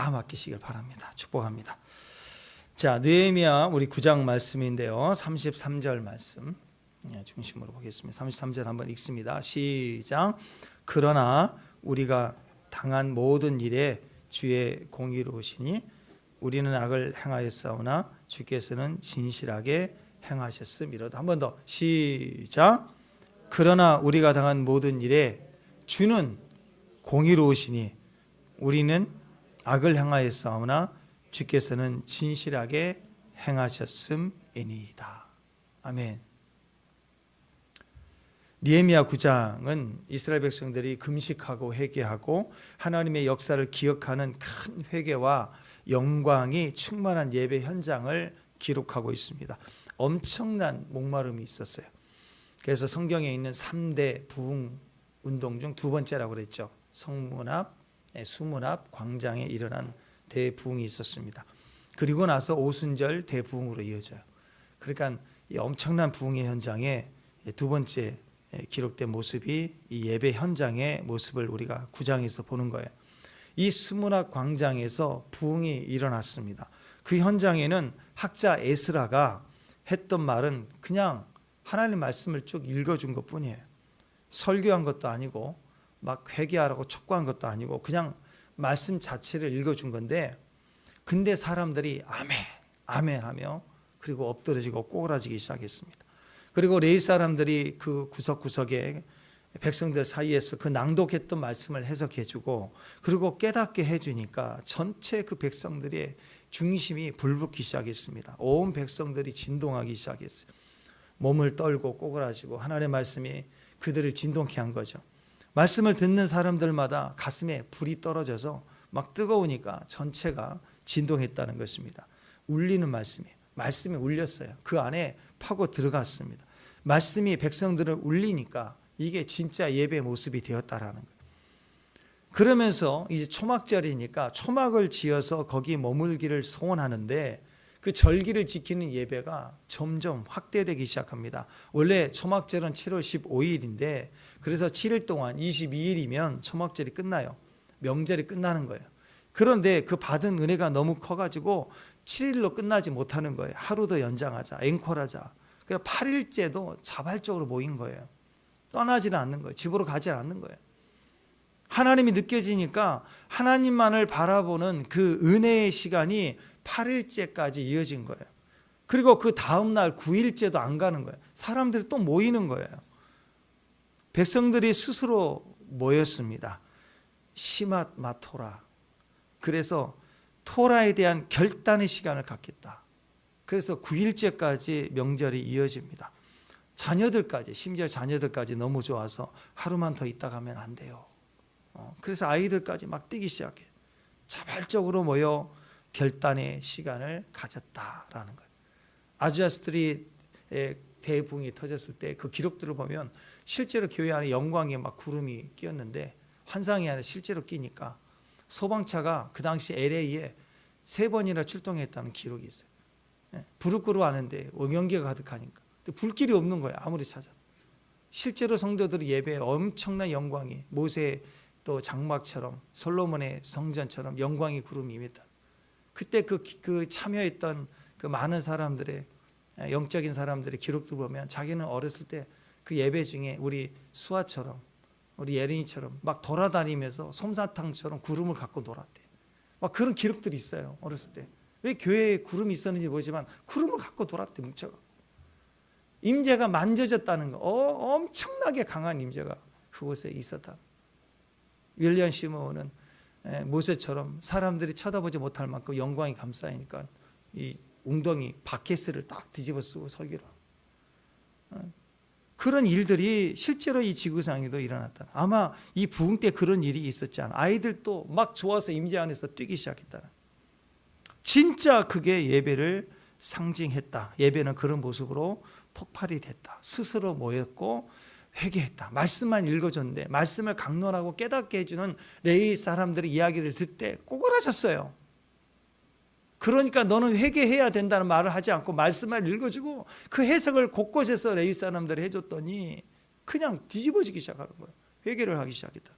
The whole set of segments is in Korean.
다 맡기시길 바랍니다. 축복합니다. 자, 느헤미야 우리 9장 말씀인데요. 33절 말씀 중심으로 보겠습니다. 33절 한번 읽습니다. 시작. 그러나 우리가 당한 모든 일에 주의 공의로우시니 우리는 악을 행하였사오나 주께서는 진실하게 행하셨음이로다. 한 번 더 시작. 그러나 우리가 당한 모든 일에 주는 공의로우시니 우리는 악을 행하였사오나 주께서는 진실하게 행하셨음이니이다. 아멘. 느헤미야 9장은 이스라엘 백성들이 금식하고 회개하고 하나님의 역사를 기억하는 큰 회개와 영광이 충만한 예배 현장을 기록하고 있습니다. 엄청난 목마름이 있었어요. 그래서 성경에 있는 3대 부흥 운동 중 두 번째라고 그랬죠. 성문 앞, 수문 앞, 광장에 일어난 대부흥이 있었습니다. 그리고 나서 오순절 대부흥으로 이어져요. 그러니까 이 엄청난 부흥의 현장에 두 번째 기록된 모습이 이 예배 현장의 모습을 우리가 9장에서 보는 거예요. 이 수문 앞 광장에서 부흥이 일어났습니다. 그 현장에는 학자 에스라가 했던 말은 그냥 하나님 말씀을 쭉 읽어준 것 뿐이에요. 설교한 것도 아니고 막 회개하라고 촉구한 것도 아니고 그냥 말씀 자체를 읽어준 건데, 근데 사람들이 아멘 아멘 하며 그리고 엎드러지고 꼬그라지기 시작했습니다. 그리고 레위 사람들이 그 구석구석에 백성들 사이에서 그 낭독했던 말씀을 해석해주고 그리고 깨닫게 해주니까 전체 그 백성들의 중심이 불붙기 시작했습니다. 온 백성들이 진동하기 시작했어요. 몸을 떨고 꼬그라지고 하나님의 말씀이 그들을 진동케 한 거죠. 말씀을 듣는 사람들마다 가슴에 불이 떨어져서 막 뜨거우니까 전체가 진동했다는 것입니다. 울리는 말씀이 울렸어요. 그 안에 파고 들어갔습니다. 말씀이 백성들을 울리니까 이게 진짜 예배 모습이 되었다라는 거예요. 그러면서 이제 초막절이니까 초막을 지어서 거기 머물기를 소원하는데 그 절기를 지키는 예배가 점점 확대되기 시작합니다. 원래 초막절은 7월 15일인데 그래서 7일 동안 22일이면 초막절이 끝나요. 명절이 끝나는 거예요. 그런데 그 받은 은혜가 너무 커가지고 7일로 끝나지 못하는 거예요. 하루 더 연장하자, 앵콜하자. 그래서 8일째도 자발적으로 모인 거예요. 떠나지는 않는 거예요. 집으로 가지 않는 거예요. 하나님이 느껴지니까 하나님만을 바라보는 그 은혜의 시간이 8일째까지 이어진 거예요. 그리고 그 다음날 9일째도 안 가는 거예요. 사람들이 또 모이는 거예요. 백성들이 스스로 모였습니다. 시맛 마토라. 그래서 토라에 대한 결단의 시간을 갖겠다. 그래서 9일째까지 명절이 이어집니다. 자녀들까지, 심지어 자녀들까지 너무 좋아서 하루만 더 있다 가면 안 돼요. 그래서 아이들까지 막 뛰기 시작해요. 자발적으로 모여 결단의 시간을 가졌다라는 거예요. 아주아 스트릿의 대부흥이 터졌을 때 그 기록들을 보면 실제로 교회 안에 영광에 막 구름이 끼었는데 환상이 아니라 실제로 끼니까 소방차가 그 당시 LA에 3번이나 출동했다는 기록이 있어요. 불을 끄러 왔는데 원경기가 가득하니까 불길이 없는 거예요. 아무리 찾아도. 실제로 성도들의 예배에 엄청난 영광이 모세의 또 장막처럼 솔로몬의 성전처럼 영광의 구름이 임했다. 그때 그 참여했던 그 많은 사람들의 영적인 사람들의 기록들 보면 자기는 어렸을 때 그 예배 중에 우리 수아처럼 우리 예린이처럼 막 돌아다니면서 솜사탕처럼 구름을 갖고 놀았대. 막 그런 기록들이 있어요. 어렸을 때. 왜 교회에 구름이 있었는지 모르지만 구름을 갖고 돌았대. 뭉쳐가. 임재가 만져졌다는 거. 엄청나게 강한 임재가 그곳에 있었다. 윌리엄 시모어는 모세처럼 사람들이 쳐다보지 못할 만큼 영광이 감싸니까 이 웅덩이 바켓을 딱 뒤집어 쓰고 설교를 하고. 그런 일들이 실제로 이 지구상에도 일어났다. 아마 이 부흥 때 그런 일이 있었지 않아. 아이들도 막 좋아서 임재 안에서 뛰기 시작했다. 진짜 그게 예배를 상징했다. 예배는 그런 모습으로 폭발이 됐다. 스스로 모였고 회개했다. 말씀만 읽어줬는데 말씀을 강론하고 깨닫게 해주는 레위 사람들의 이야기를 듣을 때 꼬그라졌어요. 그러니까 너는 회개해야 된다는 말을 하지 않고 말씀만 읽어주고 그 해석을 곳곳에서 레위 사람들이 해줬더니 그냥 뒤집어지기 시작하는 거예요. 회개를 하기 시작했다.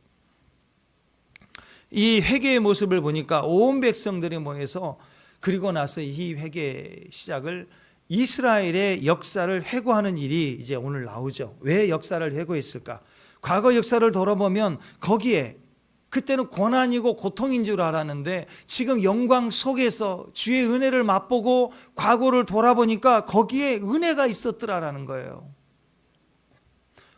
이 회개의 모습을 보니까 온 백성들이 모여서 그리고 나서 이 회개 시작을 이스라엘의 역사를 회고하는 일이 이제 오늘 나오죠. 왜 역사를 회고했을까? 과거 역사를 돌아보면 거기에 그때는 고난이고 고통인 줄 알았는데 지금 영광 속에서 주의 은혜를 맛보고 과거를 돌아보니까 거기에 은혜가 있었더라라는 거예요.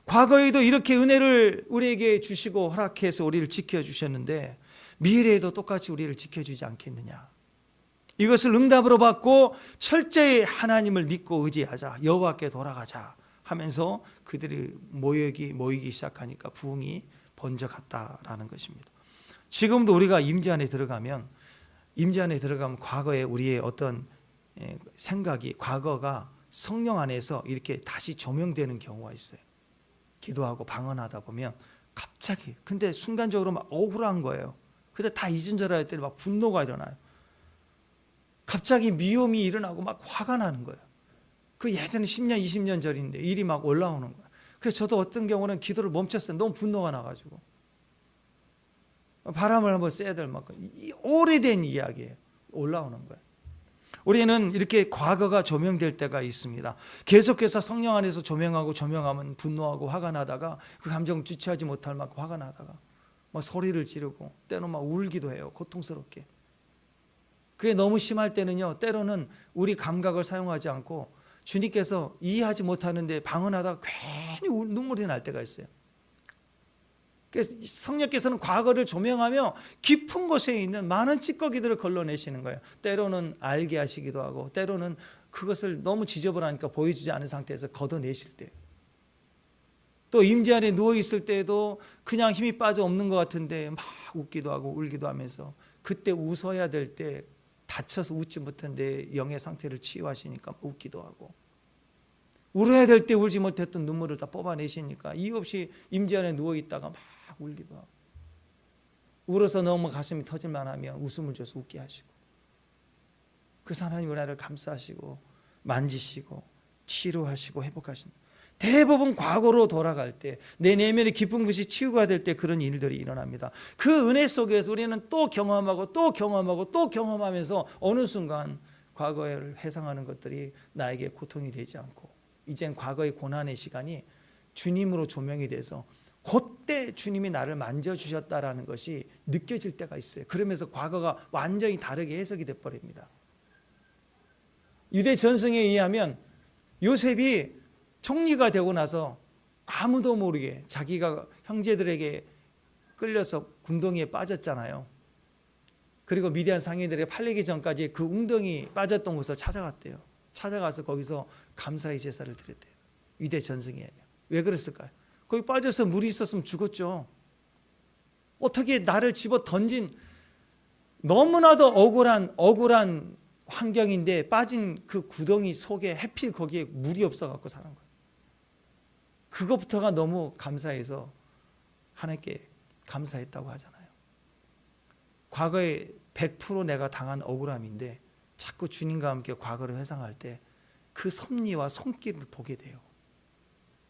과거에도 이렇게 은혜를 우리에게 주시고 허락해서 우리를 지켜주셨는데 미래에도 똑같이 우리를 지켜주지 않겠느냐. 이것을 응답으로 받고 철저히 하나님을 믿고 의지하자. 여호와께 돌아가자 하면서 그들이 모이기 시작하니까 부흥이 번져갔다라는 것입니다. 지금도 우리가 임재 안에 들어가면 과거에 우리의 어떤 생각이 과거가 성령 안에서 이렇게 다시 조명되는 경우가 있어요. 기도하고 방언하다 보면 갑자기 근데 순간적으로 막 억울한 거예요. 근데 다 잊은 줄 알았더니 막 분노가 일어나요. 갑자기 미움이 일어나고 막 화가 나는 거예요. 그 예전에 10년 20년 전인데 일이 막 올라오는 거예요. 그래서 저도 어떤 경우는 기도를 멈췄어요. 너무 분노가 나가지고 바람을 한번 쐬야 될 만큼 오래된 이야기예요. 올라오는 거예요. 우리는 이렇게 과거가 조명될 때가 있습니다. 계속해서 성령 안에서 조명하면 분노하고 화가 나다가 그 감정을 주체하지 못할 만큼 화가 나다가 막 소리를 지르고 때로는 막 울기도 해요. 고통스럽게. 그게 너무 심할 때는요, 때로는 우리 감각을 사용하지 않고 주님께서 이해하지 못하는데 방언하다가 괜히 눈물이 날 때가 있어요. 그래서 성령께서는 과거를 조명하며 깊은 곳에 있는 많은 찌꺼기들을 걸러내시는 거예요. 때로는 알게 하시기도 하고 때로는 그것을 너무 지저분하니까 보여주지 않은 상태에서 걷어내실 때예요. 또 임재 안에 누워있을 때도 그냥 힘이 빠져 없는 것 같은데 막 웃기도 하고 울기도 하면서 그때 웃어야 될 때 다쳐서 웃지 못했는데 영의 상태를 치유하시니까 웃기도 하고 울어야 될 때 울지 못했던 눈물을 다 뽑아내시니까 이유 없이 임재 안에 누워있다가 막 울기도 하고 울어서 너무 가슴이 터질만 하면 웃음을 줘서 웃게 하시고 그래서 하나님 은혜를 감싸시고 만지시고 치료하시고 회복하신다. 대부분 과거로 돌아갈 때 내 내면의 깊은 것이 치유가 될 때 그런 일들이 일어납니다. 그 은혜 속에서 우리는 또 경험하고 또 경험하고 또 경험하면서 어느 순간 과거를 회상하는 것들이 나에게 고통이 되지 않고 이젠 과거의 고난의 시간이 주님으로 조명이 돼서 그때 주님이 나를 만져주셨다라는 것이 느껴질 때가 있어요. 그러면서 과거가 완전히 다르게 해석이 돼버립니다. 유대 전승에 의하면 요셉이 총리가 되고 나서 아무도 모르게 자기가 형제들에게 끌려서 군동이에 빠졌잖아요. 그리고 미디안 상인들에게 팔리기 전까지 그 웅덩이 빠졌던 곳을 찾아갔대요. 찾아가서 거기서 감사의 제사를 드렸대요. 유대 전승에 의하면. 왜 그랬을까요? 거기 빠져서 물이 있었으면 죽었죠. 어떻게 나를 집어 던진 너무나도 억울한 환경인데 빠진 그 구덩이 속에 해필 거기에 물이 없어갖고 사는 거예요. 그것부터가 너무 감사해서 하나님께 감사했다고 하잖아요. 과거에 100% 내가 당한 억울함인데 자꾸 주님과 함께 과거를 회상할 때 그 섭리와 손길을 보게 돼요.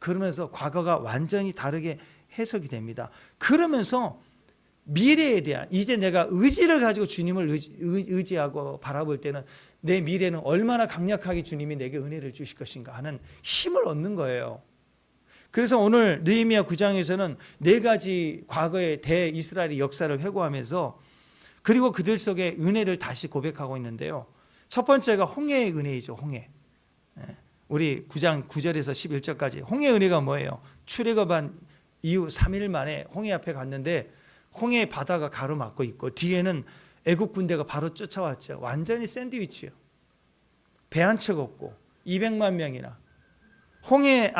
그러면서 과거가 완전히 다르게 해석이 됩니다. 그러면서 미래에 대한 이제 내가 의지를 가지고 주님을 의지하고 바라볼 때는 내 미래는 얼마나 강력하게 주님이 내게 은혜를 주실 것인가 하는 힘을 얻는 거예요. 그래서 오늘 느헤미야 9장에서는 4가지 과거의 대이스라엘의 역사를 회고하면서 그리고 그들 속에 은혜를 다시 고백하고 있는데요. 첫 번째가 홍해의 은혜이죠. 홍해. 우리 9장 9절에서 11절까지 홍해의 은혜가 뭐예요? 출애굽한 이후 3일 만에 홍해 앞에 갔는데 홍해 바다가 가로막고 있고 뒤에는 애국 군대가 바로 쫓아왔죠. 완전히 샌드위치예요. 배 한 척 없고 200만 명이나 홍해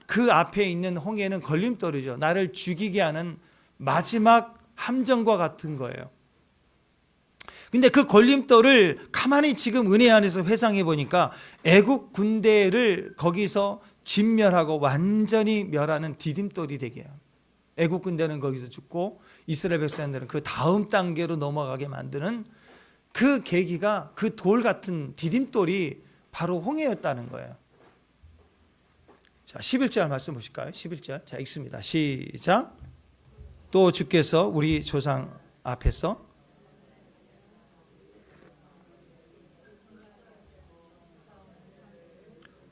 그 앞에 있는 홍해는 걸림돌이죠. 나를 죽이게 하는 마지막 함정과 같은 거예요. 근데 그 걸림돌을 가만히 지금 은혜 안에서 회상해 보니까 애국 군대를 거기서 진멸하고 완전히 멸하는 디딤돌이 되게 해요. 애국 군대는 거기서 죽고 이스라엘 백성들은 그 다음 단계로 넘어가게 만드는 그 계기가 그 돌 같은 디딤돌이 바로 홍해였다는 거예요. 자, 11절 말씀 보실까요? 11절. 자, 읽습니다. 시작. 또 주께서 우리 조상 앞에서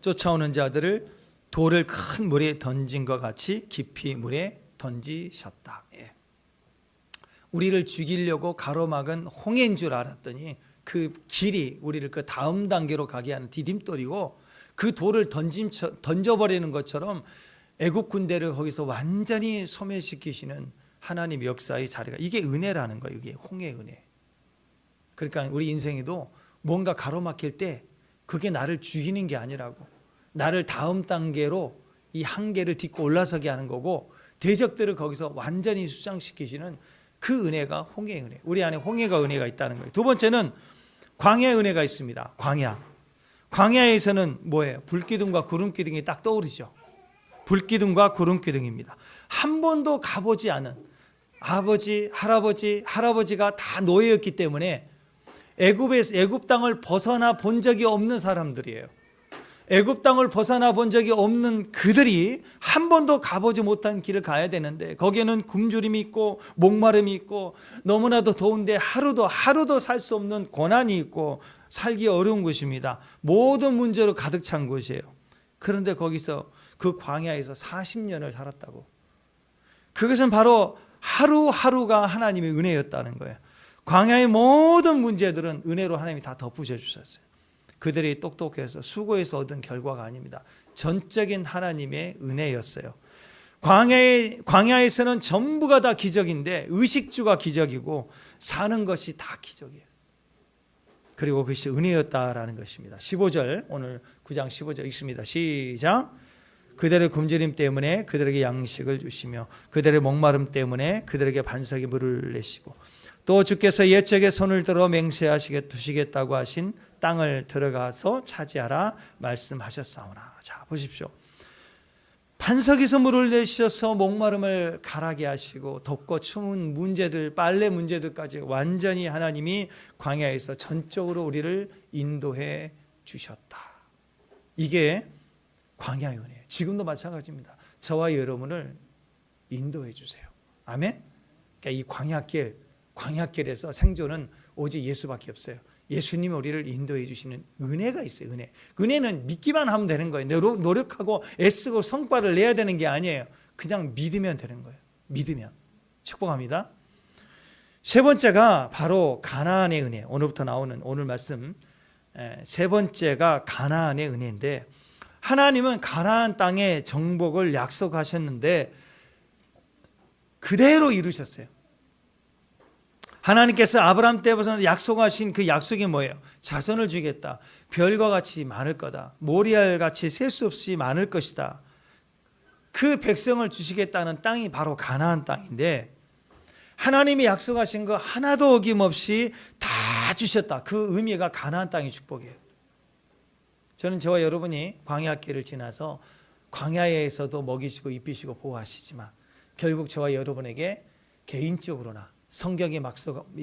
쫓아오는 자들을 돌을 큰 물에 던진 것 같이 깊이 물에 던지셨다. 예. 우리를 죽이려고 가로막은 홍해인 줄 알았더니 그 길이 우리를 그 다음 단계로 가게 하는 디딤돌이고, 그 돌을 던져버리는 것처럼 애국 군대를 거기서 완전히 소멸시키시는 하나님 역사의 자리가, 이게 은혜라는 거예요. 이게 홍해의 은혜. 그러니까 우리 인생에도 뭔가 가로막힐 때 그게 나를 죽이는 게 아니라고, 나를 다음 단계로 이 한계를 딛고 올라서게 하는 거고, 대적들을 거기서 완전히 수장시키시는 그 은혜가 홍해의 은혜. 우리 안에 홍해가 은혜가 있다는 거예요. 두 번째는 광야의 은혜가 있습니다. 광야에서는 뭐예요? 불기둥과 구름기둥이 딱 떠오르죠. 불기둥과 구름기둥입니다. 한 번도 가보지 않은 아버지, 할아버지가 다 노예였기 때문에 애굽 땅을 벗어나 본 적이 없는 사람들이에요. 애굽 땅을 벗어나 본 적이 없는 그들이 한 번도 가보지 못한 길을 가야 되는데, 거기에는 굶주림이 있고 목마름이 있고 너무나도 더운데 하루도 살 수 없는 고난이 있고 살기 어려운 곳입니다. 모든 문제로 가득 찬 곳이에요. 그런데 거기서 그 광야에서 40년을 살았다고. 그것은 바로 하루하루가 하나님의 은혜였다는 거예요. 광야의 모든 문제들은 은혜로 하나님이 다 덮으셔 주셨어요. 그들이 똑똑해서 수고해서 얻은 결과가 아닙니다. 전적인 하나님의 은혜였어요. 광야에서는 전부가 다 기적인데, 의식주가 기적이고 사는 것이 다 기적이에요. 그리고 그것이 은혜였다라는 것입니다. 15절, 오늘 9장 15절 읽습니다. 시작. 그들의 굶주림 때문에 그들에게 양식을 주시며 그들의 목마름 때문에 그들에게 반석의 물을 내시고, 또 주께서 옛적에 손을 들어 맹세하시게 두시겠다고 하신 땅을 들어가서 차지하라 말씀하셨사오나. 자, 보십시오. 반석에서 물을 내셔서 목마름을 가라게 하시고, 덥고 추운 문제들, 빨래 문제들까지 완전히 하나님이 광야에서 전적으로 우리를 인도해 주셨다. 이게 광야의 은혜예요. 지금도 마찬가지입니다. 저와 여러분을 인도해 주세요. 아멘. 그러니까 이 광야길에서 생존은 오직 예수밖에 없어요. 예수님이 우리를 인도해 주시는 은혜가 있어요. 은혜는 믿기만 하면 되는 거예요. 노력하고 애쓰고 성과를 내야 되는 게 아니에요. 그냥 믿으면 되는 거예요. 믿으면. 축복합니다. 세 번째가 바로 가나안의 은혜. 오늘부터 나오는 오늘 말씀 세 번째가 가나안의 은혜인데, 하나님은 가나안 땅의 정복을 약속하셨는데 그대로 이루셨어요. 하나님께서 아브라함 때부터 약속하신 그 약속이 뭐예요? 자손을 주겠다. 별과 같이 많을 거다. 모리알 같이 셀 수 없이 많을 것이다. 그 백성을 주시겠다는 땅이 바로 가나안 땅인데, 하나님이 약속하신 거 하나도 어김없이 다 주셨다. 그 의미가 가나안 땅의 축복이에요. 저는 저와 여러분이 광야길을 지나서 광야에서도 먹이시고 입히시고 보호하시지만, 결국 저와 여러분에게 개인적으로나 성경에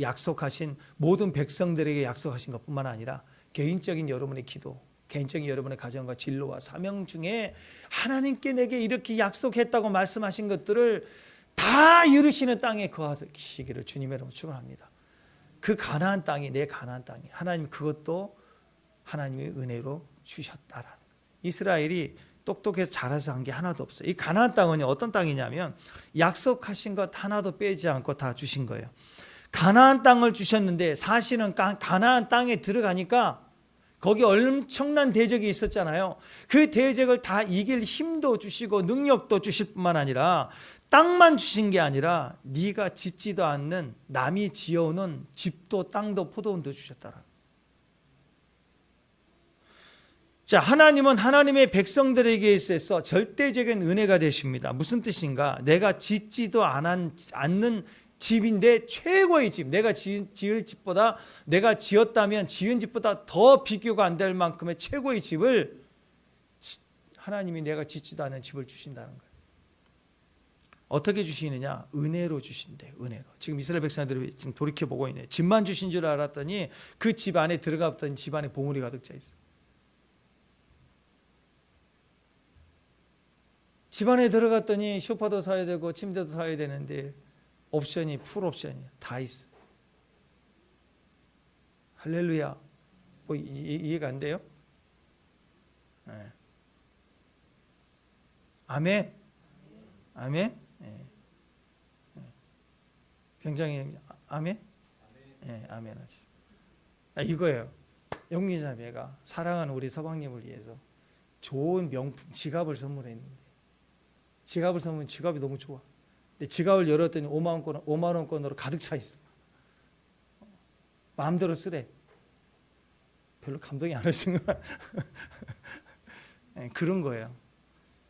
약속하신 모든 백성들에게 약속하신 것뿐만 아니라 개인적인 여러분의 기도, 개인적인 여러분의 가정과 진로와 사명 중에 하나님께 내게 이렇게 약속했다고 말씀하신 것들을 다 이루시는 땅에 거하시기를 주님의 이름으로 축원합니다. 그 가나안 땅이 내 가나안 땅이, 하나님 그것도 하나님의 은혜로 주셨다라는 거예요. 이스라엘이 똑똑해서 잘해서 한 게 하나도 없어요. 이 가나안 땅은 어떤 땅이냐면 약속하신 것 하나도 빼지 않고 다 주신 거예요. 가나안 땅을 주셨는데, 사실은 가나안 땅에 들어가니까 거기 엄청난 대적이 있었잖아요. 그 대적을 다 이길 힘도 주시고 능력도 주실 뿐만 아니라 땅만 주신 게 아니라 네가 짓지도 않는 남이 지어오는 집도 땅도 포도원도 주셨다라. 자, 하나님은 하나님의 백성들에게 있어서 절대적인 은혜가 되십니다. 무슨 뜻인가? 내가 짓지도 않는 집인데 최고의 집, 내가 지을 집보다, 내가 지었다면 지은 집보다 더 비교가 안 될 만큼의 최고의 집을 하나님이 내가 짓지도 않은 집을 주신다는 거예요. 어떻게 주시느냐? 은혜로 주신대. 은혜로. 지금 이스라엘 백성들이 지금 돌이켜보고 있네. 집만 주신 줄 알았더니 그 집 안에 들어가 봤더니 집 안에 보물이 가득 차 있어. 집 안에 들어갔더니 소파도 사야 되고 침대도 사야 되는데 옵션이 풀 옵션이야. 다 있어. 할렐루야. 뭐 이해가 안 돼요? 네. 아멘. 아멘. 네. 굉장히 아멘. 네, 아멘 하지. 이거예요. 영리자매가 사랑하는 우리 서방님을 위해서 좋은 명품 지갑을 선물했는데, 지갑을 선물한 지갑이 너무 좋아. 근데 지갑을 열었더니 5만 원권으로 가득 차 있어. 마음대로 쓰래. 별로 감동이 안 오신 거야. 네, 그런 거예요.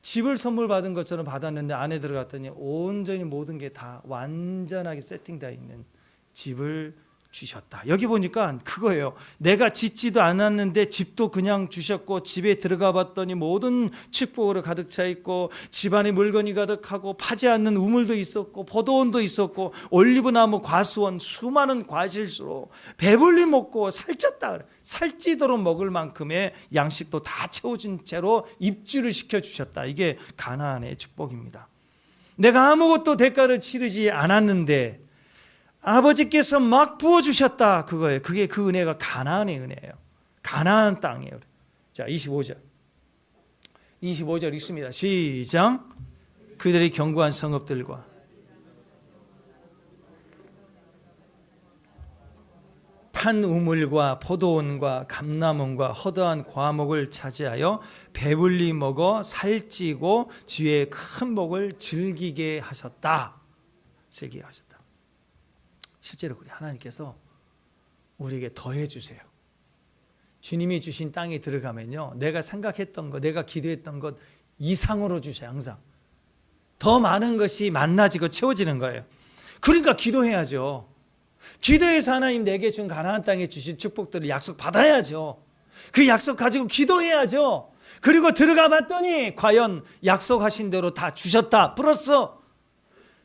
집을 선물 받은 것처럼 받았는데 안에 들어갔더니 온전히 모든 게 다 완전하게 세팅되어 있는 집을 주셨다. 여기 보니까 그거예요. 내가 짓지도 않았는데 집도 그냥 주셨고, 집에 들어가 봤더니 모든 축복으로 가득 차 있고, 집안에 물건이 가득하고, 파지 않는 우물도 있었고, 포도원도 있었고, 올리브나무, 과수원, 수많은 과실수로 배불리 먹고 살쪘다. 살찌도록 먹을 만큼의 양식도 다 채워준 채로 입주를 시켜주셨다. 이게 가나안의 축복입니다. 내가 아무것도 대가를 치르지 않았는데 아버지께서 막 부어주셨다. 그거예요. 그게 그 은혜가 가나안의 은혜예요. 가나안 땅이에요. 자, 25절 읽습니다. 시작. 그들의 견고한 성읍들과 판 우물과 포도원과 감람원과 허다한 과목을 차지하여 배불리 먹어 살찌고 주의 큰 복을 즐기게 하셨다. 즐기게 하셨다. 실제로 우리 하나님께서 우리에게 더해 주세요. 주님이 주신 땅에 들어가면요, 내가 생각했던 것, 내가 기도했던 것 이상으로 주셔요. 항상 더 많은 것이 만나지고 채워지는 거예요. 그러니까 기도해야죠. 기도해서 하나님 내게 준 가나안 땅에 주신 축복들을 약속 받아야죠. 그 약속 가지고 기도해야죠. 그리고 들어가 봤더니 과연 약속하신 대로 다 주셨다. 플러스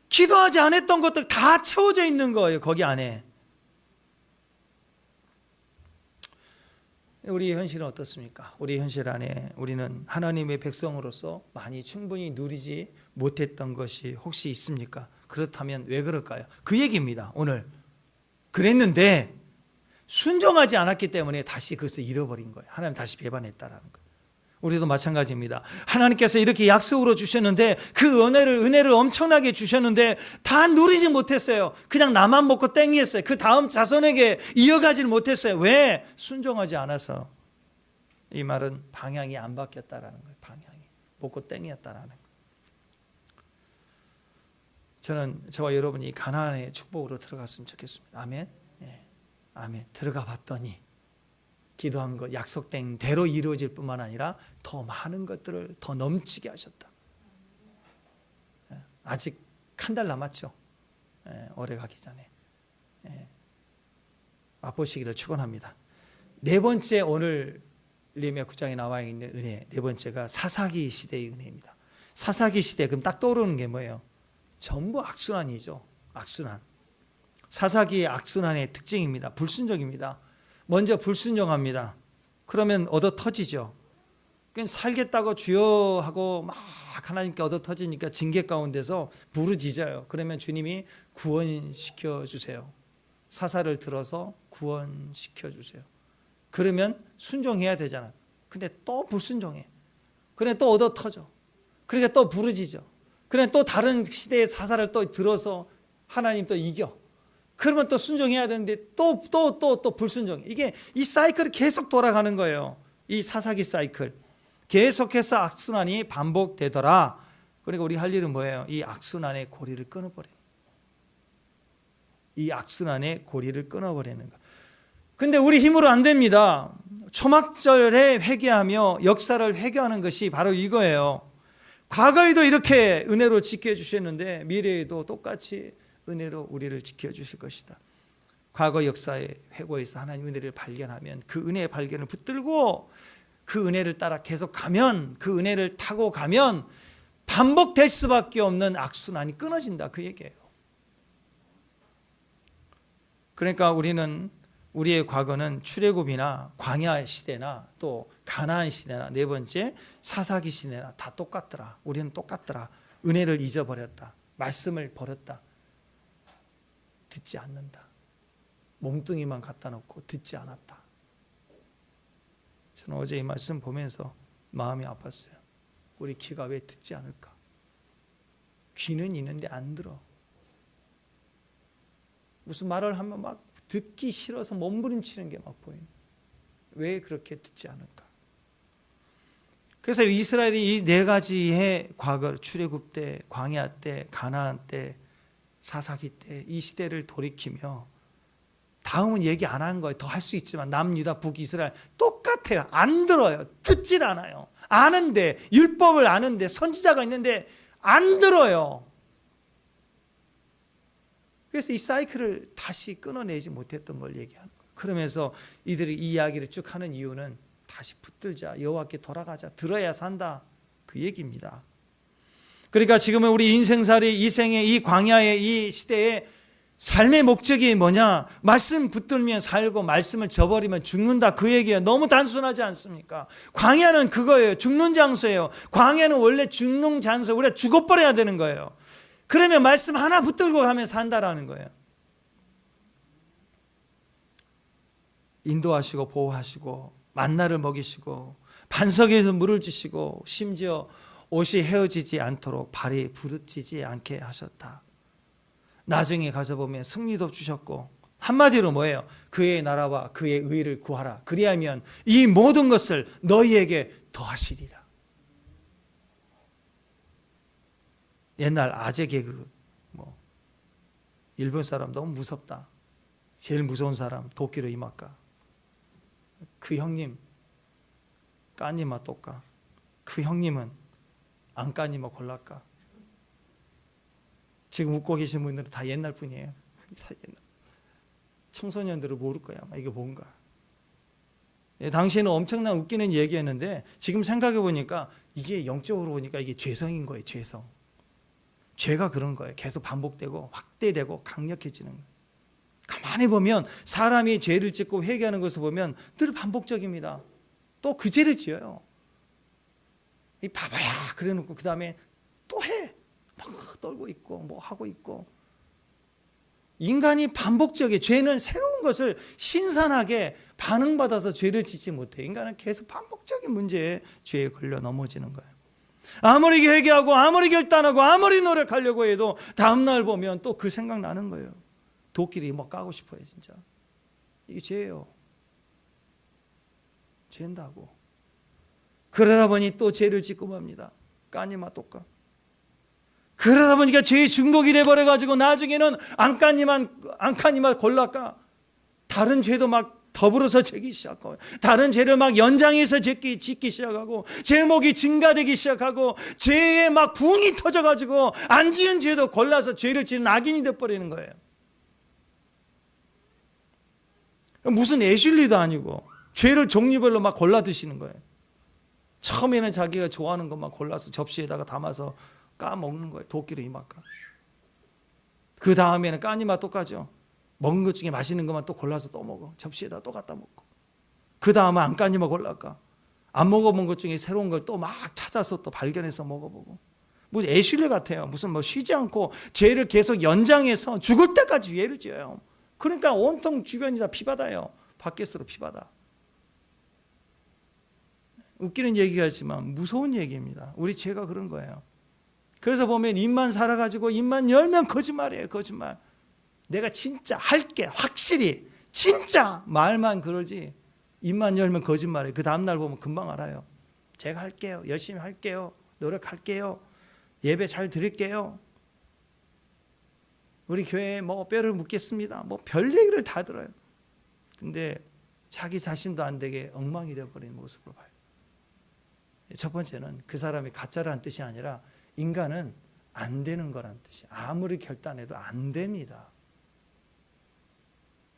기도하지 않았던 것들 다 채워져 있는 거예요. 거기 안에. 우리 현실은 어떻습니까? 우리 현실 안에 우리는 하나님의 백성으로서 많이 충분히 누리지 못했던 것이 혹시 있습니까? 그렇다면 왜 그럴까요? 그 얘기입니다. 오늘. 그랬는데 순종하지 않았기 때문에 다시 그것을 잃어버린 거예요. 하나님 다시 배반했다라는 거예요. 우리도 마찬가지입니다. 하나님께서 이렇게 약속으로 주셨는데 그 은혜를 엄청나게 주셨는데 다 누리지 못했어요. 그냥 나만 먹고 땡이었어요. 그 다음 자손에게 이어가지를 못했어요. 왜? 순종하지 않아서. 이 말은 방향이 안 바뀌었다라는 거예요. 방향이 먹고 땡이었다라는 거예요. 저는 저와 여러분이 가나안의 축복으로 들어갔으면 좋겠습니다. 아멘. 네. 아멘. 들어가 봤더니 기도한 것 약속된 대로 이루어질 뿐만 아니라 더 많은 것들을 더 넘치게 하셨다. 아직 한 달 남았죠. 오래 가기 전에 맛보시기를 축원합니다. 네 번째, 오늘 레위기 9장에 나와 있는 은혜, 네 번째가 사사기 시대의 은혜입니다. 사사기 시대, 그럼 딱 떠오르는 게 뭐예요? 전부 악순환이죠. 악순환. 사사기의 악순환의 특징입니다. 불순종입니다. 먼저 불순종합니다. 그러면 얻어 터지죠. 그냥 살겠다고 주여 하고 막 하나님께 얻어 터지니까 징계 가운데서 부르짖어요. 그러면 주님이 구원시켜 주세요. 사사를 들어서 구원시켜 주세요. 그러면 순종해야 되잖아. 근데 또 불순종해. 그래 또 얻어 터져. 그러니까 또 부르짖어. 그래 또 다른 시대의 사사를 또 들어서 하나님 또 이겨. 그러면 또 순종해야 되는데 또 불순종해. 이게 이 사이클이 계속 돌아가는 거예요. 이 사사기 사이클. 계속해서 악순환이 반복되더라. 그러니까 우리 할 일은 뭐예요? 이 악순환의 고리를 끊어버리는 거예요. 이 악순환의 고리를 끊어버리는 거. 근데 우리 힘으로 안 됩니다. 초막절에 회개하며 역사를 회개하는 것이 바로 이거예요. 과거에도 이렇게 은혜로 지켜주셨는데 미래에도 똑같이 은혜로 우리를 지켜주실 것이다. 과거 역사의 회고에서 하나님 은혜를 발견하면 그 은혜의 발견을 붙들고 그 은혜를 따라 계속 가면, 그 은혜를 타고 가면 반복될 수밖에 없는 악순환이 끊어진다, 그 얘기예요. 그러니까 우리는 우리의 과거는 출애굽이나 광야 시대나 또 가나안 시대나 네 번째 사사기 시대나 다 똑같더라. 우리는 똑같더라. 은혜를 잊어버렸다. 말씀을 버렸다. 듣지 않는다. 몸뚱이만 갖다 놓고 듣지 않았다. 저는 어제 이 말씀 보면서 마음이 아팠어요. 우리 귀가 왜 듣지 않을까? 귀는 있는데 안 들어. 무슨 말을 하면 막 듣기 싫어서 몸부림치는 게 막 보이는. 왜 그렇게 듣지 않을까? 그래서 이스라엘이 이 네 가지의 과거, 출애굽 때, 광야 때, 가나안 때, 사사기 때 이 시대를 돌이키며, 다음은 얘기 안 한 거예요. 더 할 수 있지만 남유다 북이스라엘 똑같아요. 안 들어요. 듣질 않아요. 아는데, 율법을 아는데, 선지자가 있는데 안 들어요. 그래서 이 사이클을 다시 끊어내지 못했던 걸 얘기하는 거예요. 그러면서 이들이 이 이야기를 쭉 하는 이유는 다시 붙들자, 여호와께 돌아가자, 들어야 산다, 그 얘기입니다. 그러니까 지금은 우리 인생살이, 이 생의 이 광야의 이 시대의 삶의 목적이 뭐냐? 말씀 붙들면 살고 말씀을 저버리면 죽는다, 그 얘기예요. 너무 단순하지 않습니까? 광야는 그거예요. 죽는 장소예요. 광야는 원래 죽는 장소, 우리가 죽어버려야 되는 거예요. 그러면 말씀 하나 붙들고 가면 산다라는 거예요. 인도하시고 보호하시고 만나를 먹이시고 반석에서 물을 주시고 심지어 옷이 헤어지지 않도록 발이 부르지지 않게 하셨다. 나중에 가서 보면 승리도 주셨고, 한마디로 뭐예요? 그의 나라와 그의 의를 구하라. 그리하면 이 모든 것을 너희에게 더하시리라. 옛날 아재 개그, 일본 사람 너무 무섭다. 제일 무서운 사람 도끼로 이마까. 그 형님 까니마 똑까. 그 형님은 안 까니마 골랄까. 지금 웃고 계신 분들은 다 옛날 분이에요. 다 옛날. 청소년들은 모를 거야. 이게 뭔가. 당시에는 엄청난 웃기는 얘기였는데 지금 생각해 보니까 이게 영적으로 보니까 이게 죄성인 거예요. 죄성. 죄가 그런 거예요. 계속 반복되고 확대되고 강력해지는 거예요. 가만히 보면 사람이 죄를 짓고 회개하는 것을 보면 늘 반복적입니다. 또 그 죄를 지어요. 이 바보야 그래 놓고 그 다음에 또 해. 막 떨고 있고 뭐 하고 있고. 인간이 반복적이에요. 죄는 새로운 것을 신선하게 반응받아서 죄를 짓지 못해. 인간은 계속 반복적인 문제에 죄에 걸려 넘어지는 거예요. 아무리 회개하고 아무리 결단하고 아무리 노력하려고 해도 다음날 보면 또 그 생각 나는 거예요. 도끼리 뭐 까고 싶어요. 진짜 이게 죄예요. 죄인다고. 그러다 보니 또 죄를 짓고 맙니다. 까니마 똑까. 그러다 보니까 죄의 중독이 돼버려가지고 나중에는 안 까니마 골라까. 다른 죄도 막 더불어서 지기 시작하고, 다른 죄를 막 연장해서 짓기 시작하고, 제목이 증가되기 시작하고, 죄에 막 붕이 터져가지고 안 지은 죄도 골라서 죄를 지은 악인이 돼버리는 거예요. 무슨 애슐리도 아니고 죄를 종류별로 막 골라 드시는 거예요. 처음에는 자기가 좋아하는 것만 골라서 접시에다가 담아서 까먹는 거예요. 도끼로 이만큼. 그 다음에는 까니마 똑같죠. 먹은 것 중에 맛있는 것만 또 골라서 또 먹어. 접시에다 또 갖다 먹고. 그 다음에 안 까니마 골랄까. 안 먹어본 것 중에 새로운 걸 또 막 찾아서 또 발견해서 먹어보고. 뭐 애슐리 같아요. 무슨 뭐 쉬지 않고 죄를 계속 연장해서 죽을 때까지 죄를 지어요. 그러니까 온통 주변이 다 피바다예요. 밖에서로 피바다. 웃기는 얘기가지만 무서운 얘기입니다. 우리 죄가 그런 거예요. 그래서 보면 입만 살아가지고 입만 열면 거짓말이에요. 거짓말. 내가 진짜 할게 확실히 진짜 말만 그러지 입만 열면 거짓말이에요. 그 다음날 보면 금방 알아요. 제가 할게요. 열심히 할게요. 노력할게요. 예배 잘 드릴게요. 우리 교회에 뭐 뼈를 묻겠습니다. 뭐 별 얘기를 다 들어요. 근데 자기 자신도 안 되게 엉망이 되어버리는 모습을 봐요. 첫 번째는 그 사람이 가짜라는 뜻이 아니라 인간은 안 되는 거란 뜻이에요. 아무리 결단해도 안 됩니다.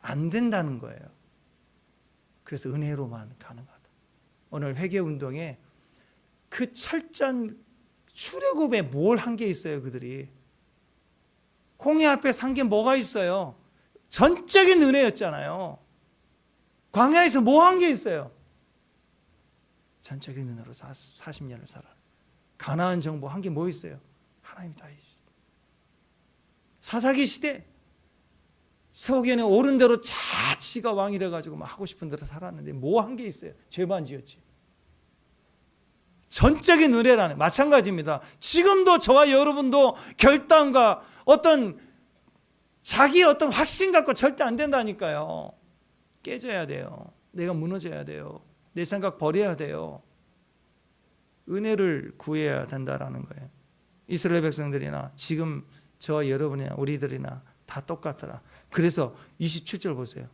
안 된다는 거예요. 그래서 은혜로만 가능하다. 오늘 회개운동에 그 철저한 출애굽에 뭘 한 게 있어요. 그들이 홍해 앞에 산 게 뭐가 있어요? 전적인 은혜였잖아요. 광야에서 뭐 한 게 있어요? 전적인 은혜로 40년을 살아. 가나안 정복 한 게 뭐 있어요? 하나님이 다 해주시죠. 사사기 시대 속에는 옳은 대로 자치가 왕이 돼가지고 막 하고 싶은 대로 살았는데 뭐 한 게 있어요? 죄만 지었지. 전적인 은혜라는 마찬가지입니다. 지금도 저와 여러분도 결단과 어떤 자기의 어떤 확신 갖고 절대 안 된다니까요. 깨져야 돼요. 내가 무너져야 돼요. 내 생각 버려야 돼요. 은혜를 구해야 된다라는 거예요. 이스라엘 백성들이나 지금 저와 여러분이나 우리들이나 다 똑같더라. 그래서 27절 보세요.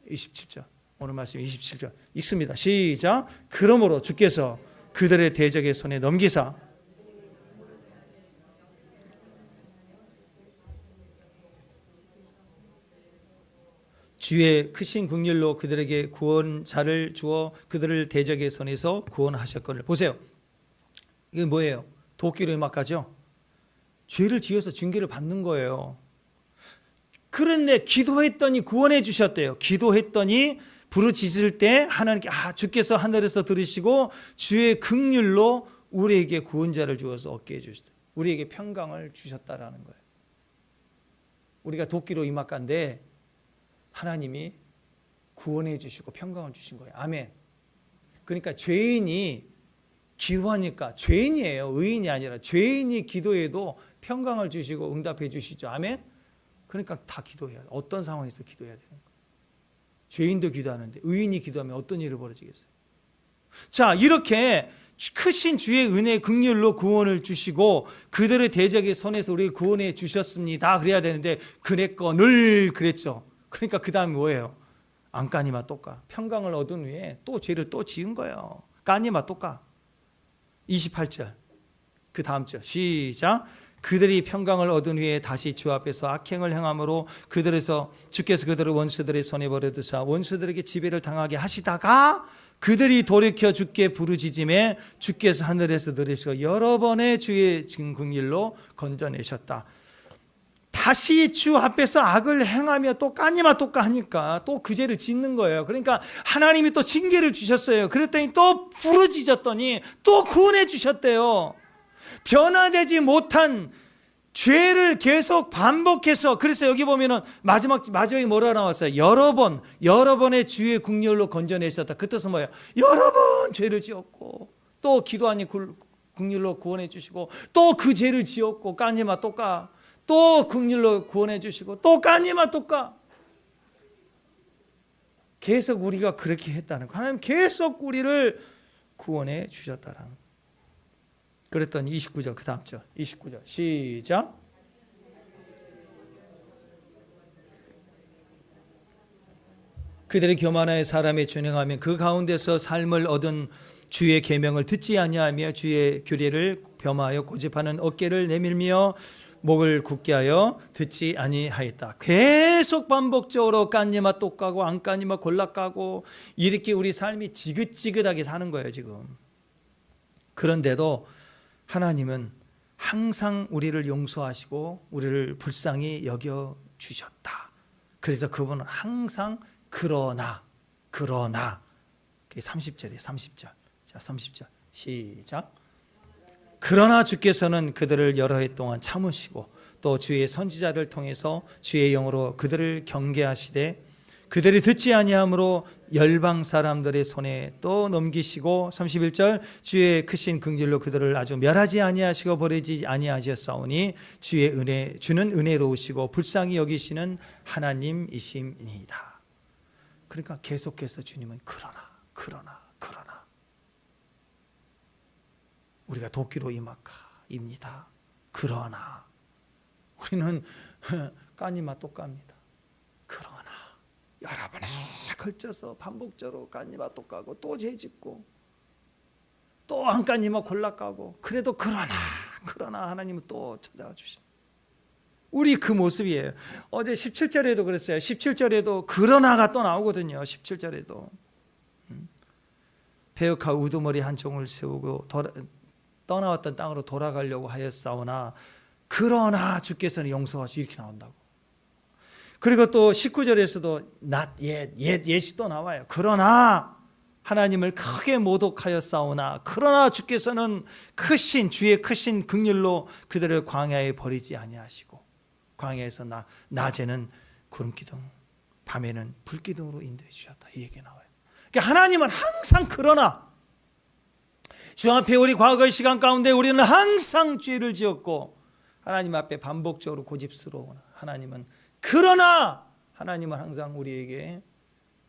27절. 오늘 말씀 27절 읽습니다. 시작. 그러므로 주께서 그들의 대적의 손에 넘기사 주의 크신 긍휼로 그들에게 구원자를 주어 그들을 대적의 손에서 구원하셨거늘. 보세요. 이게 뭐예요? 도끼로 임박하죠. 죄를 지어서 징계를 받는 거예요. 그런데 기도했더니 구원해 주셨대요. 기도했더니 부르짖을 때 하나님께 주께서 하늘에서 들으시고 주의 긍휼로 우리에게 구원자를 주어서 얻게 해주시다. 우리에게 평강을 주셨다라는 거예요. 우리가 도끼로 임박한데 하나님이 구원해 주시고 평강을 주신 거예요. 아멘. 그러니까 죄인이 기도하니까, 죄인이에요. 의인이 아니라 죄인이 기도해도 평강을 주시고 응답해 주시죠. 아멘. 그러니까 다 기도해야 돼. 어떤 상황에서 기도해야 되는 거예요. 죄인도 기도하는데 의인이 기도하면 어떤 일이 벌어지겠어요? 자, 이렇게 크신 주의 은혜 긍휼로 구원을 주시고 그들의 대적의 손에서 우리를 구원해 주셨습니다. 그래야 되는데 그랬거 늘 그랬죠. 그러니까 그 다음에 뭐예요? 안 까니마 똑까. 평강을 얻은 후에 또 죄를 또 지은 거예요. 까니마 똑까. 28절 그 다음 절 시작. 그들이 평강을 얻은 후에 다시 주 앞에서 악행을 행함으로 그들에서 주께서 그들을 원수들의 손에 버려두사 원수들에게 지배를 당하게 하시다가 그들이 돌이켜 주께 부르짖음에 주께서 하늘에서 들으시고 여러 번의 주의 긍휼로 건져내셨다. 다시 주 앞에서 악을 행하며 또 까니마 똑까 하니까 또 그 죄를 짓는 거예요. 그러니까 하나님이 또 징계를 주셨어요. 그랬더니 또 부르짖었더니 또 구원해 주셨대요. 변화되지 못한 죄를 계속 반복해서, 그래서 여기 보면은 마지막에 뭐라 나왔어요? 여러 번의 주의 긍휼로 건져내셨다. 그 뜻은 뭐예요? 여러 번 죄를 지었고 또 기도하니 긍휼로 구원해 주시고 또 그 죄를 지었고 까니마 똑까 또 긍휼로 구원해 주시고 또 까니마 똑까. 계속 우리가 그렇게 했다는 거. 하나님 계속 우리를 구원해 주셨다는 거. 그랬더니 29절 그 다음 절 29절 시작. 그들이 교만하여 사람의 준행하며 그 가운데서 삶을 얻은 주의 계명을 듣지 아니하며 주의 규례를 범하여 고집하는 어깨를 내밀며 목을 굳게 하여 듣지 아니하였다. 계속 반복적으로 까니마 똑 까고 안 까니마 골라 까고 이렇게 우리 삶이 지긋지긋하게 사는 거예요 지금. 그런데도 하나님은 항상 우리를 용서하시고 우리를 불쌍히 여겨주셨다. 그래서 그분은 항상 그러나 그게 30절이에요. 30절. 자, 30절 시작. 그러나 주께서는 그들을 여러 해 동안 참으시고 또 주의 선지자를 통해서 주의 영으로 그들을 경계하시되 그들이 듣지 아니함으로 열방 사람들의 손에 또 넘기시고 31절 주의 크신 긍휼로 그들을 아주 멸하지 아니하시고 버리지 아니하셨사오니 주는 은혜로우시고 불쌍히 여기시는 하나님이심이니이다. 그러니까 계속해서 주님은 그러나 우리가 도끼로 임합니다. 그러나 우리는 까니마 똑 깝니다. 그러나 여러 번에 걸쳐서 반복적으로 까니마 똑 까고 또 죄짓고 또 한 까니마 골라 까고 그래도 그러나 하나님은 또 찾아와 주신 우리 그 모습이에요. 어제 17절에도 그랬어요. 17절에도 그러나가 또 나오거든요. 17절에도 배역하 우두머리 한 종을 세우고 떠나왔던 땅으로 돌아가려고 하였사오나 그러나 주께서는 용서하시고 이렇게 나온다고. 그리고 또 19절에서도 not yet이 또 나와요. 그러나 하나님을 크게 모독하였사오나 그러나 주께서는 주의 크신 긍휼로 그들을 광야에 버리지 아니하시고 광야에서 낮에는 구름기둥, 밤에는 불기둥으로 인도해 주셨다. 이 얘기 나와요. 그러니까 하나님은 항상 그러나 주 앞에 우리 과거의 시간 가운데 우리는 항상 죄를 지었고 하나님 앞에 반복적으로 고집스러우나 하나님은 그러나 하나님은 항상 우리에게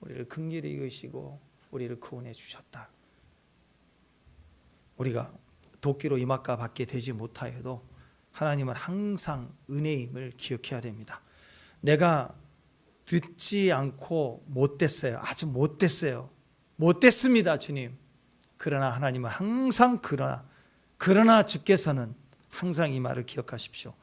우리를 긍휼히 여기시고 우리를 구원해 주셨다. 우리가 도끼로 이마가 받게 되지 못하여도 하나님은 항상 은혜임을 기억해야 됩니다. 내가 듣지 않고 못됐어요. 아주 못됐어요. 못됐습니다, 주님. 그러나 하나님은 항상 그러나 주께서는 항상 이 말을 기억하십시오.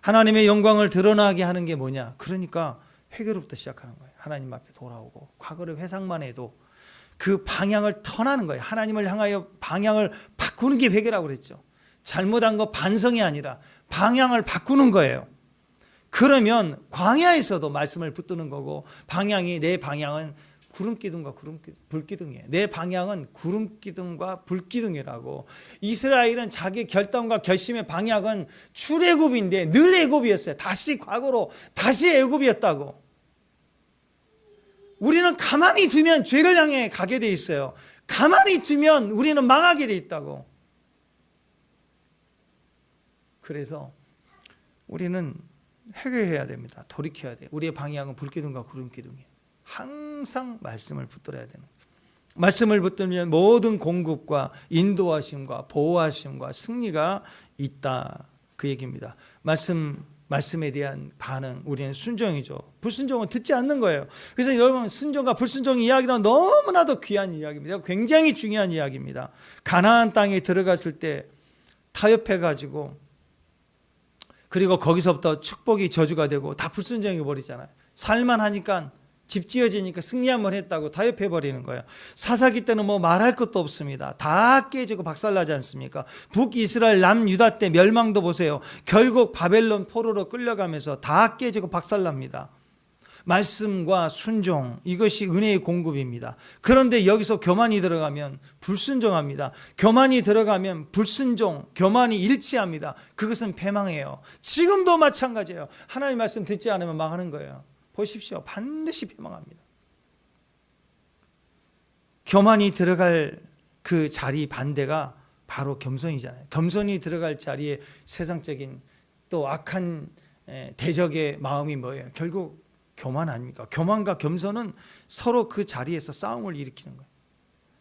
하나님의 영광을 드러나게 하는 게 뭐냐? 그러니까 회개로부터 시작하는 거예요. 하나님 앞에 돌아오고 과거를 회상만 해도 그 방향을 턴하는 거예요. 하나님을 향하여 방향을 바꾸는 게 회개라고 그랬죠. 잘못한 거 반성이 아니라 방향을 바꾸는 거예요. 그러면 광야에서도 말씀을 붙드는 거고 내 방향은 구름기둥과 불기둥이에요. 내 방향은 구름기둥과 불기둥이라고. 이스라엘은 자기 결단과 결심의 방향은 출애굽인데 늘 애굽이었어요. 다시 과거로 다시 애굽이었다고. 우리는 가만히 두면 죄를 향해 가게 돼 있어요. 가만히 두면 우리는 망하게 돼 있다고. 그래서 우리는 회개해야 됩니다. 돌이켜야 돼요. 우리의 방향은 불기둥과 구름기둥이에요. 항상 말씀을 붙들어야 되는 거예요. 말씀을 붙들면 모든 공급과 인도하심과 보호하심과 승리가 있다. 그 얘기입니다. 말씀에 대한 반응, 우리는 순종이죠. 불순종은 듣지 않는 거예요. 그래서 여러분, 순종과 불순종 이야기는 너무나도 귀한 이야기입니다. 굉장히 중요한 이야기입니다. 가나안 땅에 들어갔을 때 타협해가지고 그리고 거기서부터 축복이 저주가 되고 다 불순종해 버리잖아요. 살만하니까 집 지어지니까 승리 한번 했다고 타협해 버리는 거예요. 사사기 때는 뭐 말할 것도 없습니다. 다 깨지고 박살나지 않습니까? 북이스라엘 남유다 때 멸망도 보세요. 결국 바벨론 포로로 끌려가면서 다 깨지고 박살납니다. 말씀과 순종, 이것이 은혜의 공급입니다. 그런데 여기서 교만이 들어가면 불순종합니다. 교만이 들어가면 불순종, 교만이 일치합니다. 그것은 패망이에요. 지금도 마찬가지예요. 하나님 말씀 듣지 않으면 망하는 거예요. 보십시오. 반드시 패망합니다. 교만이 들어갈 그 자리 반대가 바로 겸손이잖아요. 겸손이 들어갈 자리에 세상적인 또 악한 대적의 마음이 뭐예요? 결국 교만 아닙니까? 교만과 겸손은 서로 그 자리에서 싸움을 일으키는 거예요.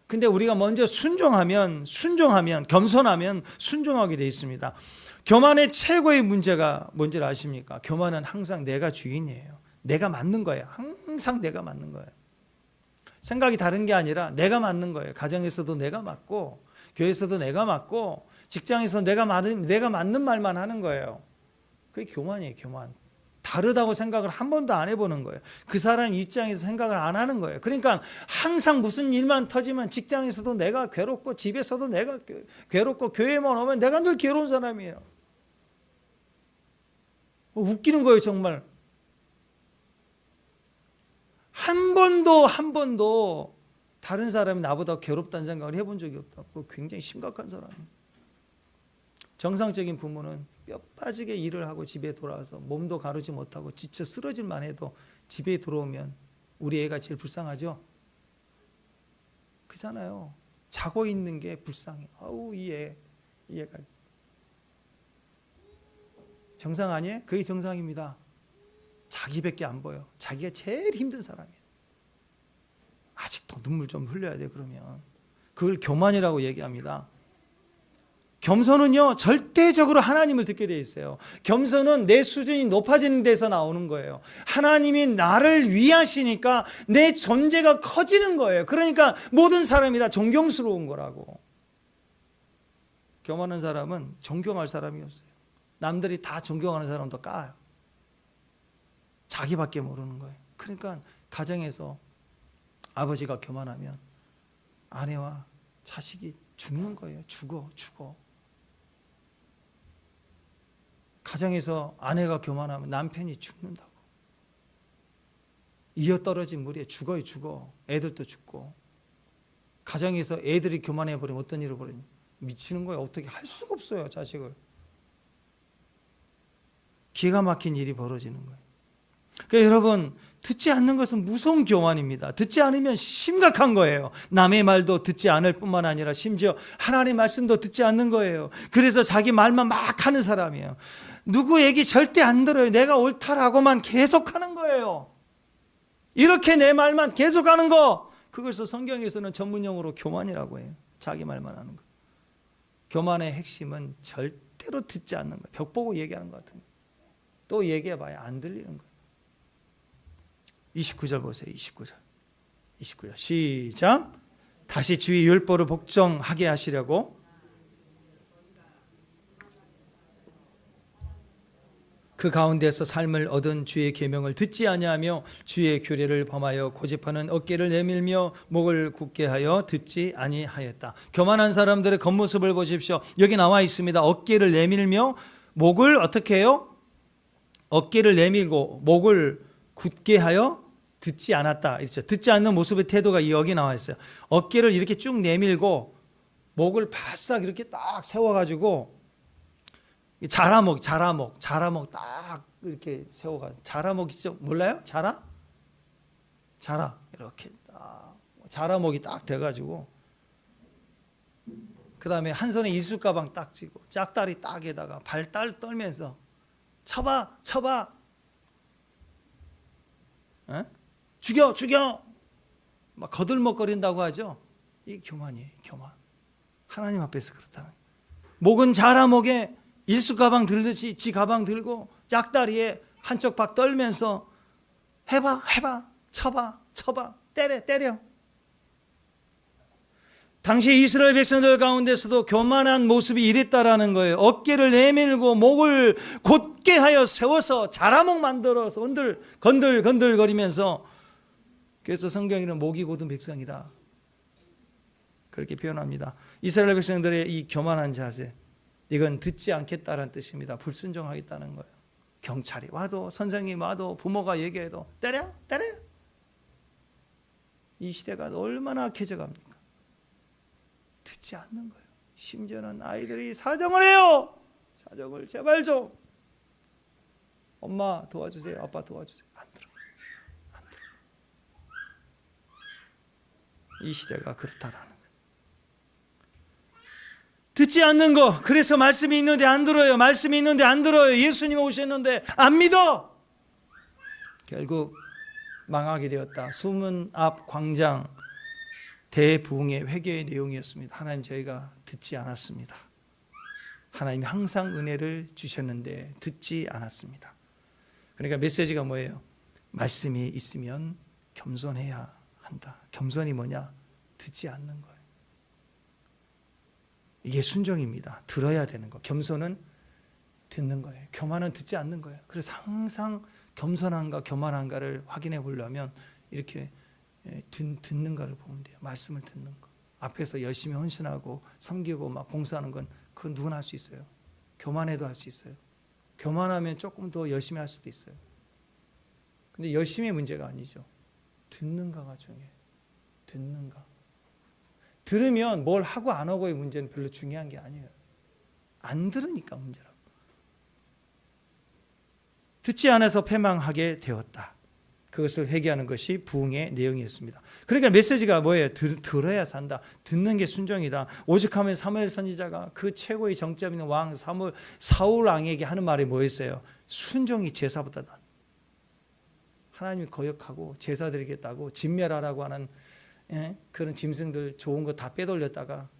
근데 우리가 먼저 순종하면 겸손하면 순종하게 되어 있습니다. 교만의 최고의 문제가 뭔지 아십니까? 교만은 항상 내가 주인이에요. 내가 맞는 거예요. 항상 내가 맞는 거예요. 생각이 다른 게 아니라 내가 맞는 거예요. 가정에서도 내가 맞고 교회에서도 내가 맞고 직장에서 내가 맞는 말만 하는 거예요. 그게 교만이에요. 교만. 다르다고 생각을 한 번도 안 해보는 거예요. 그 사람 입장에서 생각을 안 하는 거예요. 그러니까 항상 무슨 일만 터지면 직장에서도 내가 괴롭고 집에서도 내가 괴롭고 교회만 오면 내가 늘 괴로운 사람이에요. 웃기는 거예요, 정말. 한 번도 다른 사람이 나보다 괴롭다는 생각을 해본 적이 없다고. 굉장히 심각한 사람이에요. 정상적인 부모는 뼈 빠지게 일을 하고 집에 돌아와서 몸도 가르지 못하고 지쳐 쓰러질만 해도 집에 들어오면 우리 애가 제일 불쌍하죠? 그잖아요. 자고 있는 게 불쌍해. 아우, 이 애가 정상 아니에요? 그게 정상입니다. 자기밖에 안 보여. 자기가 제일 힘든 사람이에요. 아직도 눈물 좀 흘려야 돼. 그러면 그걸 교만이라고 얘기합니다. 겸손은요, 절대적으로 하나님을 듣게 돼 있어요. 겸손은 내 수준이 높아지는 데서 나오는 거예요. 하나님이 나를 위하시니까 내 존재가 커지는 거예요. 그러니까 모든 사람이 다 존경스러운 거라고. 교만한 사람은 존경할 사람이 없어요. 남들이 다 존경하는 사람도 까요. 자기밖에 모르는 거예요. 그러니까 가정에서 아버지가 교만하면 아내와 자식이 죽는 거예요. 죽어. 가정에서 아내가 교만하면 남편이 죽는다고. 이어떨어진 물에 죽어. 애들도 죽고. 가정에서 애들이 교만해버리면 어떤 일을 벌이냐. 미치는 거예요. 어떻게 할 수가 없어요, 자식을. 기가 막힌 일이 벌어지는 거예요. 그러니까 여러분, 듣지 않는 것은 무서운 교만입니다. 듣지 않으면 심각한 거예요. 남의 말도 듣지 않을 뿐만 아니라 심지어 하나님의 말씀도 듣지 않는 거예요. 그래서 자기 말만 막 하는 사람이에요. 누구 얘기 절대 안 들어요. 내가 옳다라고만 계속 하는 거예요. 이렇게 내 말만 계속 하는 거, 그것을 성경에서는 전문용어로 교만이라고 해요. 자기 말만 하는 거. 교만의 핵심은 절대로 듣지 않는 거예요. 벽 보고 얘기하는 것 같은 거예요. 또 얘기해봐야 안 들리는 거예요. 29절 보세요. 29절 시작. 다시 주의 율법을 복종하게 하시려고 그 가운데서 삶을 얻은 주의 계명을 듣지 아니하며 주의 규례를 범하여 고집하는 어깨를 내밀며 목을 굳게 하여 듣지 아니하였다. 교만한 사람들의 겉모습을 보십시오. 여기 나와 있습니다. 어깨를 내밀며 목을 어떻게 해요? 어깨를 내밀고 목을 굳게 하여 듣지 않았다. 그렇죠? 듣지 않는 모습의 태도가 여기 나와 있어요. 어깨를 이렇게 쭉 내밀고 목을 바싹 이렇게 딱 세워가지고 자라목 딱 이렇게 세워가. 자라목 있죠? 몰라요? 자라 이렇게 딱 자라목이 딱 돼가지고 그 다음에 한 손에 이쑤 가방 딱 쥐고 짝다리 딱에다가 발 떨면서 쳐봐 에? 죽여 막 거들먹거린다고 하죠. 이게 교만이에요. 교만. 하나님 앞에서 그렇다는 거예요. 목은 자라목에 일수 가방 들듯이 지 가방 들고 짝다리에 한쪽 박 떨면서 해봐 쳐봐 때려. 당시 이스라엘 백성들 가운데서도 교만한 모습이 이랬다라는 거예요. 어깨를 내밀고 목을 곧게 하여 세워서 자라목 만들어서 건들거리면서, 그래서 성경에는 목이 곧은 백성이다 그렇게 표현합니다. 이스라엘 백성들의 이 교만한 자세, 이건 듣지 않겠다는 뜻입니다. 불순종하겠다는 거예요. 경찰이 와도 선생님이 와도 부모가 얘기해도 때려. 이 시대가 얼마나 악해져 갑니까? 듣지 않는 거예요. 심지어는 아이들이 사정을 해요. 사정을 제발 좀. 엄마 도와주세요. 아빠 도와주세요. 안 들어. 이 시대가 그렇다라는 거예요. 듣지 않는 거. 그래서 말씀이 있는데 안 들어요. 말씀이 있는데 안 들어요. 예수님이 오셨는데 안 믿어. 결국 망하게 되었다. 수문 앞 광장 대부흥의 회개의 내용이었습니다. 하나님, 저희가 듣지 않았습니다. 하나님이 항상 은혜를 주셨는데 듣지 않았습니다. 그러니까 메시지가 뭐예요? 말씀이 있으면 겸손해야 한다. 겸손이 뭐냐? 듣지 않는 거예요. 이게 순종입니다. 들어야 되는 거. 겸손은 듣는 거예요. 교만은 듣지 않는 거예요. 그래서 항상 겸손한가 교만한가를 확인해 보려면 이렇게 듣는가를 보면 돼요. 말씀을 듣는 거. 앞에서 열심히 헌신하고 섬기고 막 봉사하는 건 그건 누구나 할 수 있어요. 교만해도 할 수 있어요. 교만하면 조금 더 열심히 할 수도 있어요. 근데 열심히 문제가 아니죠. 듣는가가 중요해요. 듣는가. 들으면 뭘 하고 안 하고의 문제는 별로 중요한 게 아니에요. 안 들으니까 문제라고. 듣지 않아서 패망하게 되었다. 그것을 회개하는 것이 부흥의 내용이었습니다. 그러니까 메시지가 뭐예요? 들어야 산다. 듣는 게 순종이다. 오죽하면 사무엘 선지자가 그 최고의 정점 있는 왕 사울 왕에게 하는 말이 뭐였어요? 순종이 제사보다 난. 하나님이 거역하고 제사 드리겠다고 진멸하라고 하는 그런 짐승들 좋은 거 다 빼돌렸다가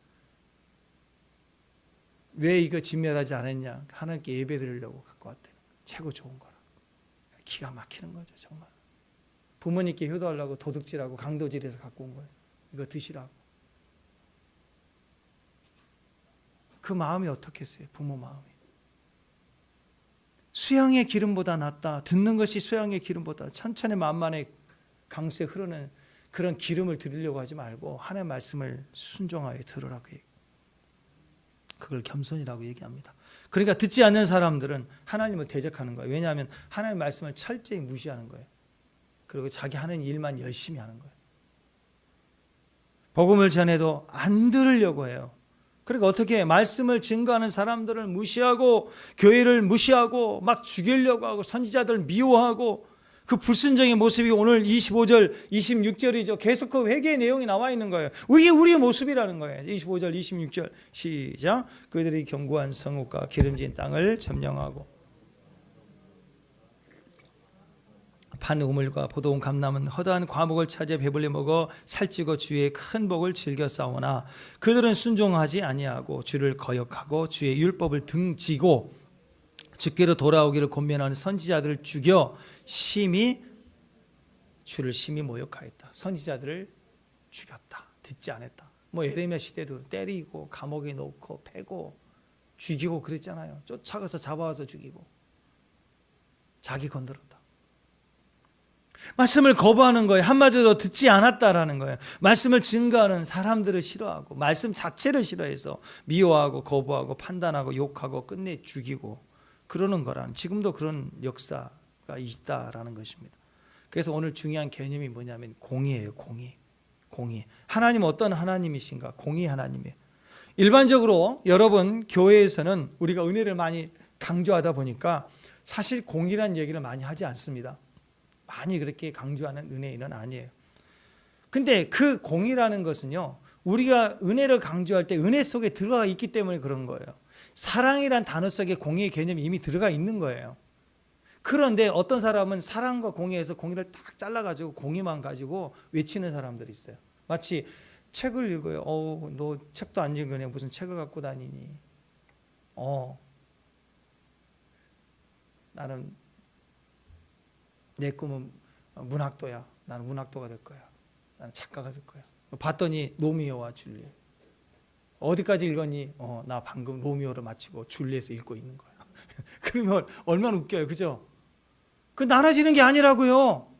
왜 이거 진멸하지 않았냐? 하나님께 예배 드리려고 갖고 왔대요. 최고 좋은 거라. 기가 막히는 거죠, 정말. 부모님께 효도하려고 도둑질하고 강도질해서 갖고 온 거예요. 이거 드시라고. 그 마음이 어떻겠어요? 부모 마음이. 수양의 기름보다 낫다. 듣는 것이 수양의 기름보다 천천히 만만의 강수에 흐르는 그런 기름을 드리려고 하지 말고 하나님의 말씀을 순종하여 들으라고 얘기해요. 그걸 겸손이라고 얘기합니다. 그러니까 듣지 않는 사람들은 하나님을 대적하는 거예요. 왜냐하면 하나님의 말씀을 철저히 무시하는 거예요. 그리고 자기 하는 일만 열심히 하는 거예요. 복음을 전해도 안 들으려고 해요. 그러니까 어떻게 해요? 말씀을 증거하는 사람들을 무시하고 교회를 무시하고 막 죽이려고 하고 선지자들 미워하고 그 불순종의 모습이 오늘 25절, 26절이죠. 계속 그 회개의 내용이 나와 있는 거예요. 이게 우리의 모습이라는 거예요. 25절, 26절 시작. 그들이 견고한 성읍과 기름진 땅을 점령하고 판 우물과 포도원 감남은 허다한 과목을 차지해 배불리 먹어 살찌고 주의 큰 복을 즐겨 싸우나 그들은 순종하지 아니하고 주를 거역하고 주의 율법을 등지고 주께로 돌아오기를 권면하는 선지자들을 죽여 주를 심히 모욕하였다. 선지자들을 죽였다. 듣지 않았다. 뭐 예레미야 시대도 때리고 감옥에 넣고 패고 죽이고 그랬잖아요. 쫓아가서 잡아와서 죽이고 자기 건드렸다. 말씀을 거부하는 거예요. 한마디로 듣지 않았다라는 거예요. 말씀을 증거하는 사람들을 싫어하고 말씀 자체를 싫어해서 미워하고 거부하고 판단하고 욕하고 끝내 죽이고 그러는 거라는, 지금도 그런 역사가 있다라는 것입니다. 그래서 오늘 중요한 개념이 뭐냐면 공의예요. 공의. 하나님 어떤 하나님이신가? 공의 하나님이에요. 일반적으로 여러분 교회에서는 우리가 은혜를 많이 강조하다 보니까 사실 공의라는 얘기를 많이 하지 않습니다. 많이 그렇게 강조하는 은혜인은 아니에요. 근데 그 공의라는 것은요, 우리가 은혜를 강조할 때 은혜 속에 들어가 있기 때문에 그런 거예요. 사랑이란 단어 속에 공의의 개념이 이미 들어가 있는 거예요. 그런데 어떤 사람은 사랑과 공의에서 공의를 딱 잘라가지고 공의만 가지고 외치는 사람들이 있어요. 마치 책을 읽어요. 너 책도 안 읽으냐 무슨 책을 갖고 다니니. 나는 내 꿈은 문학도야. 나는 문학도가 될 거야. 나는 작가가 될 거야. 봤더니 로미오와 줄리엣. 어디까지 읽었니? 나 방금 로미오를 마치고 줄리엣을 읽고 있는 거야. 그러면 얼마나 웃겨요. 그죠? 그 나눠지는 게 아니라고요.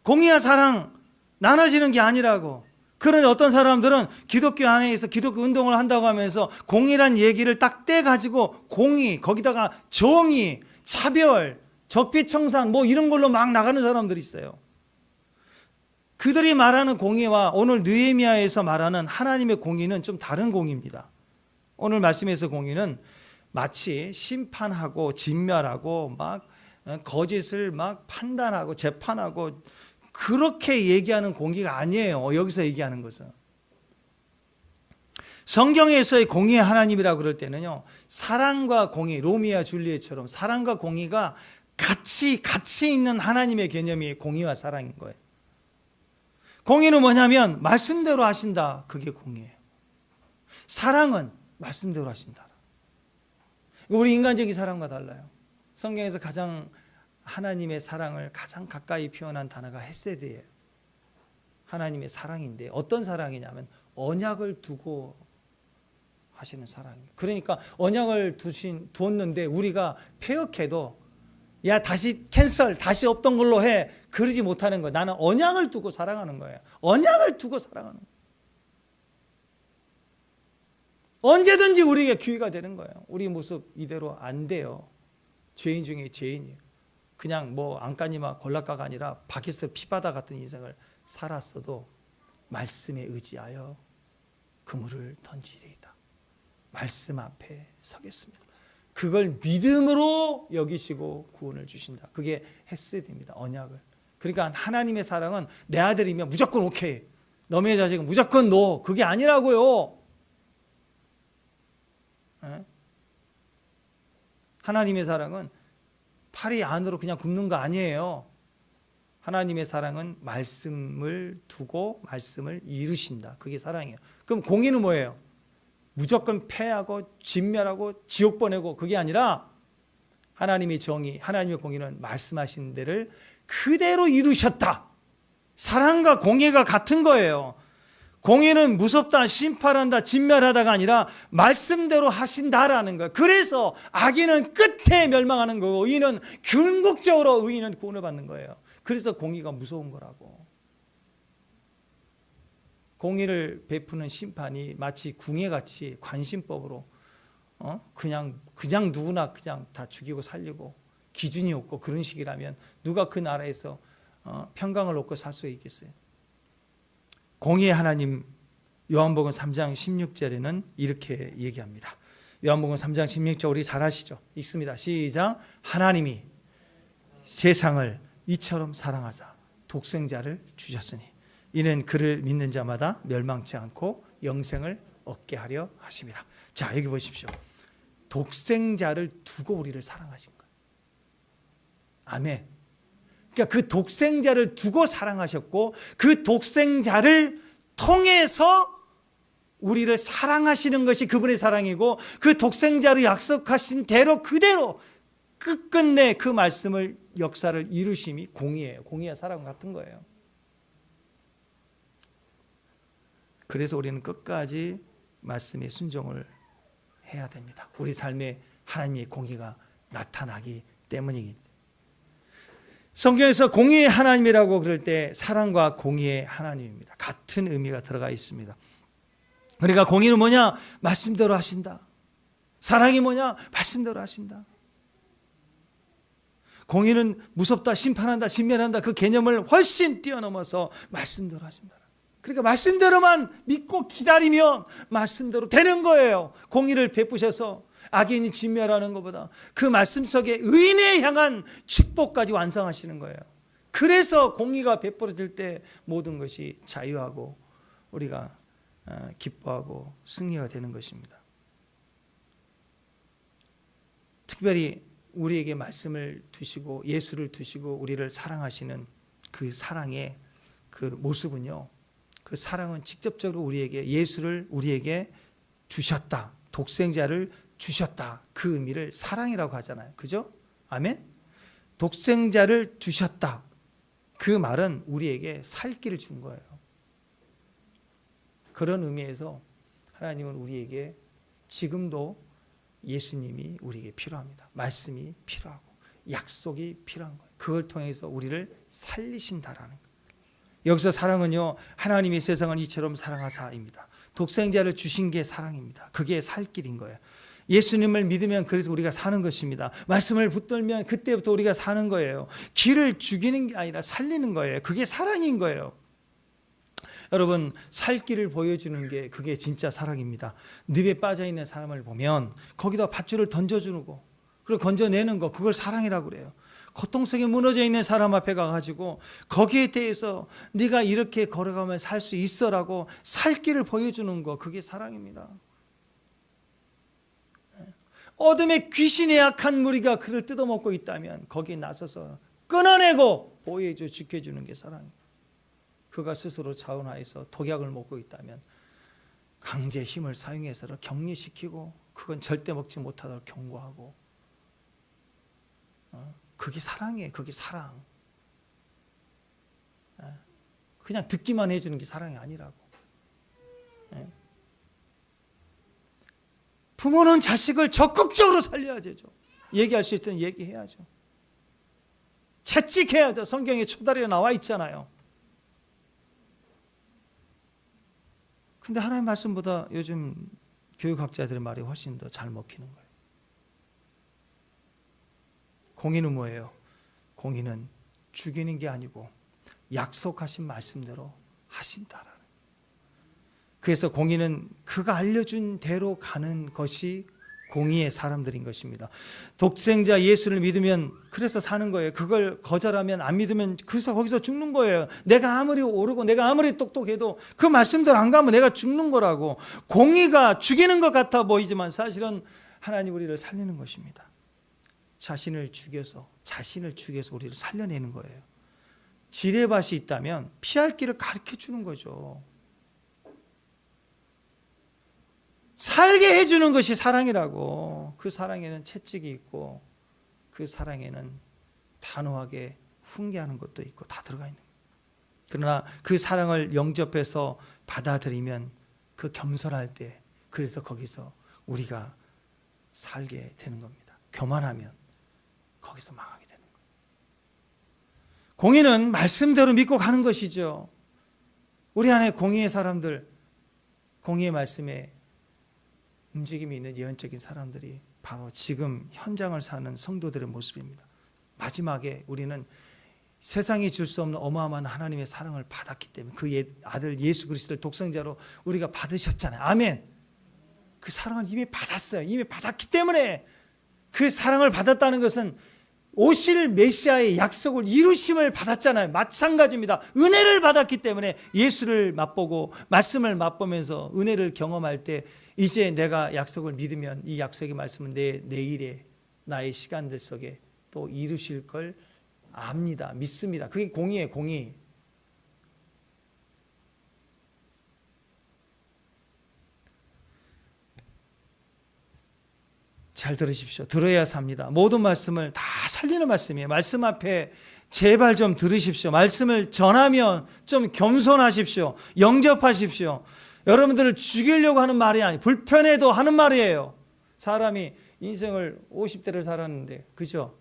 공의와 사랑 나눠지는 게 아니라고. 그런데 어떤 사람들은 기독교 안에서 기독교 운동을 한다고 하면서 공의란 얘기를 딱 떼가지고 공의, 거기다가 정의, 차별, 적폐청산 뭐 이런 걸로 막 나가는 사람들이 있어요. 그들이 말하는 공의와 오늘 느헤미야에서 말하는 하나님의 공의는 좀 다른 공의입니다. 오늘 말씀에서 공의는 마치 심판하고 진멸하고 막 거짓을 막 판단하고 재판하고 그렇게 얘기하는 공의가 아니에요. 여기서 얘기하는 것은. 성경에서의 공의의 하나님이라고 그럴 때는요, 사랑과 공의, 로미오와 줄리엣처럼 사랑과 공의가 같이 있는 하나님의 개념이 공의와 사랑인 거예요. 공의는 뭐냐면 말씀대로 하신다. 그게 공의예요. 사랑은 말씀대로 하신다. 우리 인간적인 사랑과 달라요. 성경에서 가장 하나님의 사랑을 가장 가까이 표현한 단어가 헤세드예요. 하나님의 사랑인데 어떤 사랑이냐면 언약을 두고 하시는 사랑이에요. 그러니까 언약을 두었는데 우리가 폐역해도 야 다시 캔슬, 다시 없던 걸로 해, 그러지 못하는 거예요. 나는 언약을 두고 사랑하는 거예요. 언약을 두고 사랑하는 거예요. 언제든지 우리에게 기회가 되는 거예요. 우리 모습 이대로 안 돼요. 죄인 중에 죄인이에요. 그냥 뭐 안간힘아 골라가가 아니라 바퀴스 피바다 같은 인생을 살았어도 말씀에 의지하여 그물을 던지리이다. 말씀 앞에 서겠습니다. 그걸 믿음으로 여기시고 구원을 주신다. 그게 헤세드입니다. 언약을. 그러니까 하나님의 사랑은 내 아들이면 무조건 오케이, 너의 자식은 무조건 노, 그게 아니라고요. 하나님의 사랑은 팔이 안으로 그냥 굽는 거 아니에요. 하나님의 사랑은 말씀을 두고 말씀을 이루신다. 그게 사랑이에요. 그럼 공의는 뭐예요? 무조건 패하고 진멸하고 지옥 보내고 그게 아니라 하나님의 정의, 하나님의 공의는 말씀하신 데를 그대로 이루셨다. 사랑과 공의가 같은 거예요. 공의는 무섭다, 심판한다, 진멸하다가 아니라 말씀대로 하신다라는 거예요. 그래서 악인은 끝에 멸망하는 거고 의인은 궁극적으로 의인은 구원을 받는 거예요. 그래서 공의가 무서운 거라고. 공의를 베푸는 심판이 마치 궁예같이 관심법으로 그냥 누구나 그냥 다 죽이고 살리고 기준이 없고 그런 식이라면 누가 그 나라에서 평강을 얻고 살 수 있겠어요? 공의의 하나님, 요한복음 3장 16절에는 이렇게 얘기합니다. 요한복음 3장 16절 우리 잘 아시죠? 읽습니다. 시작. 하나님이 세상을 이처럼 사랑하사 독생자를 주셨으니 이는 그를 믿는 자마다 멸망치 않고 영생을 얻게 하려 하심이라. 자, 여기 보십시오. 독생자를 두고 우리를 사랑하신 거예요. 아멘. 그러니까 그 독생자를 두고 사랑하셨고 그 독생자를 통해서 우리를 사랑하시는 것이 그분의 사랑이고 그 독생자로 약속하신 대로 그대로 끝끝내 그 말씀을 역사를 이루심이 공의예요. 공의와 사랑 같은 거예요. 그래서 우리는 끝까지 말씀에 순종을 해야 됩니다. 우리 삶에 하나님의 공의가 나타나기 때문이기 때문에. 성경에서 공의의 하나님이라고 그럴 때 사랑과 공의의 하나님입니다. 같은 의미가 들어가 있습니다. 그러니까 공의는 뭐냐? 말씀대로 하신다. 사랑이 뭐냐? 말씀대로 하신다. 공의는 무섭다, 심판한다, 진멸한다 그 개념을 훨씬 뛰어넘어서 말씀대로 하신다. 그러니까 말씀대로만 믿고 기다리면 말씀대로 되는 거예요. 공의를 베푸셔서 악인이 진멸하는 것보다 그 말씀 속에 의인에 향한 축복까지 완성하시는 거예요. 그래서 공의가 베풀어질 때 모든 것이 자유하고 우리가 기뻐하고 승리가 되는 것입니다. 특별히 우리에게 말씀을 두시고 예수를 두시고 우리를 사랑하시는 그 사랑의 그 모습은요, 그 사랑은 직접적으로 우리에게 예수를 우리에게 주셨다, 독생자를 주셨다, 그 의미를 사랑이라고 하잖아요. 그죠? 아멘? 독생자를 주셨다, 그 말은 우리에게 살 길을 준 거예요. 그런 의미에서 하나님은 우리에게 지금도 예수님이 우리에게 필요합니다. 말씀이 필요하고 약속이 필요한 거예요. 그걸 통해서 우리를 살리신다라는 거예요. 여기서 사랑은요, 하나님이 세상을 이처럼 사랑하사입니다. 독생자를 주신 게 사랑입니다. 그게 살 길인 거예요. 예수님을 믿으면 그래서 우리가 사는 것입니다. 말씀을 붙들면 그때부터 우리가 사는 거예요. 길을 죽이는 게 아니라 살리는 거예요. 그게 사랑인 거예요. 여러분, 살 길을 보여주는 게 그게 진짜 사랑입니다. 늪에 빠져있는 사람을 보면 거기다 밧줄을 던져주는 거, 그리고 건져내는 거, 그걸 사랑이라고 그래요. 고통 속에 무너져 있는 사람 앞에 가가지고 거기에 대해서 네가 이렇게 걸어가면 살 수 있어라고 살 길을 보여주는 거, 그게 사랑입니다. 어둠에 귀신의 약한 무리가 그를 뜯어먹고 있다면 거기에 나서서 끊어내고 보호해줘 지켜주는 게 사랑입니다. 그가 스스로 자원하여서 독약을 먹고 있다면 강제 힘을 사용해서 격리시키고 그건 절대 먹지 못하도록 경고하고, 그게 사랑이에요. 그게 사랑. 그냥 듣기만 해주는 게 사랑이 아니라고. 부모는 자식을 적극적으로 살려야 되죠. 얘기할 수 있으면 얘기해야죠. 채찍해야죠. 성경에 초다리가 나와 있잖아요. 근데 하나님 말씀보다 요즘 교육학자들의 말이 훨씬 더 잘 먹히는 거예요. 공의는 뭐예요? 공의는 죽이는 게 아니고 약속하신 말씀대로 하신다라는. 그래서 공의는 그가 알려준 대로 가는 것이 공의의 사람들인 것입니다. 독생자 예수를 믿으면 그래서 사는 거예요. 그걸 거절하면, 안 믿으면 그래서 거기서 죽는 거예요. 내가 아무리 오르고 내가 아무리 똑똑해도 그 말씀대로 안 가면 내가 죽는 거라고. 공의가 죽이는 것 같아 보이지만 사실은 하나님 우리를 살리는 것입니다. 자신을 죽여서 우리를 살려내는 거예요. 지뢰밭이 있다면 피할 길을 가르쳐 주는 거죠. 살게 해주는 것이 사랑이라고. 그 사랑에는 채찍이 있고 그 사랑에는 단호하게 훈계하는 것도 있고 다 들어가 있는 거예요. 그러나 그 사랑을 영접해서 받아들이면 그 겸손할 때, 그래서 거기서 우리가 살게 되는 겁니다. 교만하면 거기서 망하게 되는 거예요. 공의는 말씀대로 믿고 가는 것이죠. 우리 안에 공의의 사람들, 공의의 말씀에 움직임이 있는 예언적인 사람들이 바로 지금 현장을 사는 성도들의 모습입니다. 마지막에 우리는 세상이 줄 수 없는 어마어마한 하나님의 사랑을 받았기 때문에, 그 아들 예수 그리스도를 독생자로 우리가 받으셨잖아요. 아멘. 그 사랑을 이미 받았어요. 이미 받았기 때문에, 그 사랑을 받았다는 것은 오실 메시아의 약속을 이루심을 받았잖아요. 마찬가지입니다. 은혜를 받았기 때문에 예수를 맛보고 말씀을 맛보면서 은혜를 경험할 때 이제 내가 약속을 믿으면 이 약속의 말씀은 내 내일의 나의 시간들 속에 또 이루실 걸 압니다. 믿습니다. 그게 공의예요, 공의. 잘 들으십시오. 들어야 삽니다. 모든 말씀을 다 살리는 말씀이에요. 말씀 앞에 제발 좀 들으십시오. 말씀을 전하면 좀 겸손하십시오. 영접하십시오. 여러분들을 죽이려고 하는 말이 아니에요. 불편해도 하는 말이에요. 사람이 인생을 50대를 살았는데, 그죠?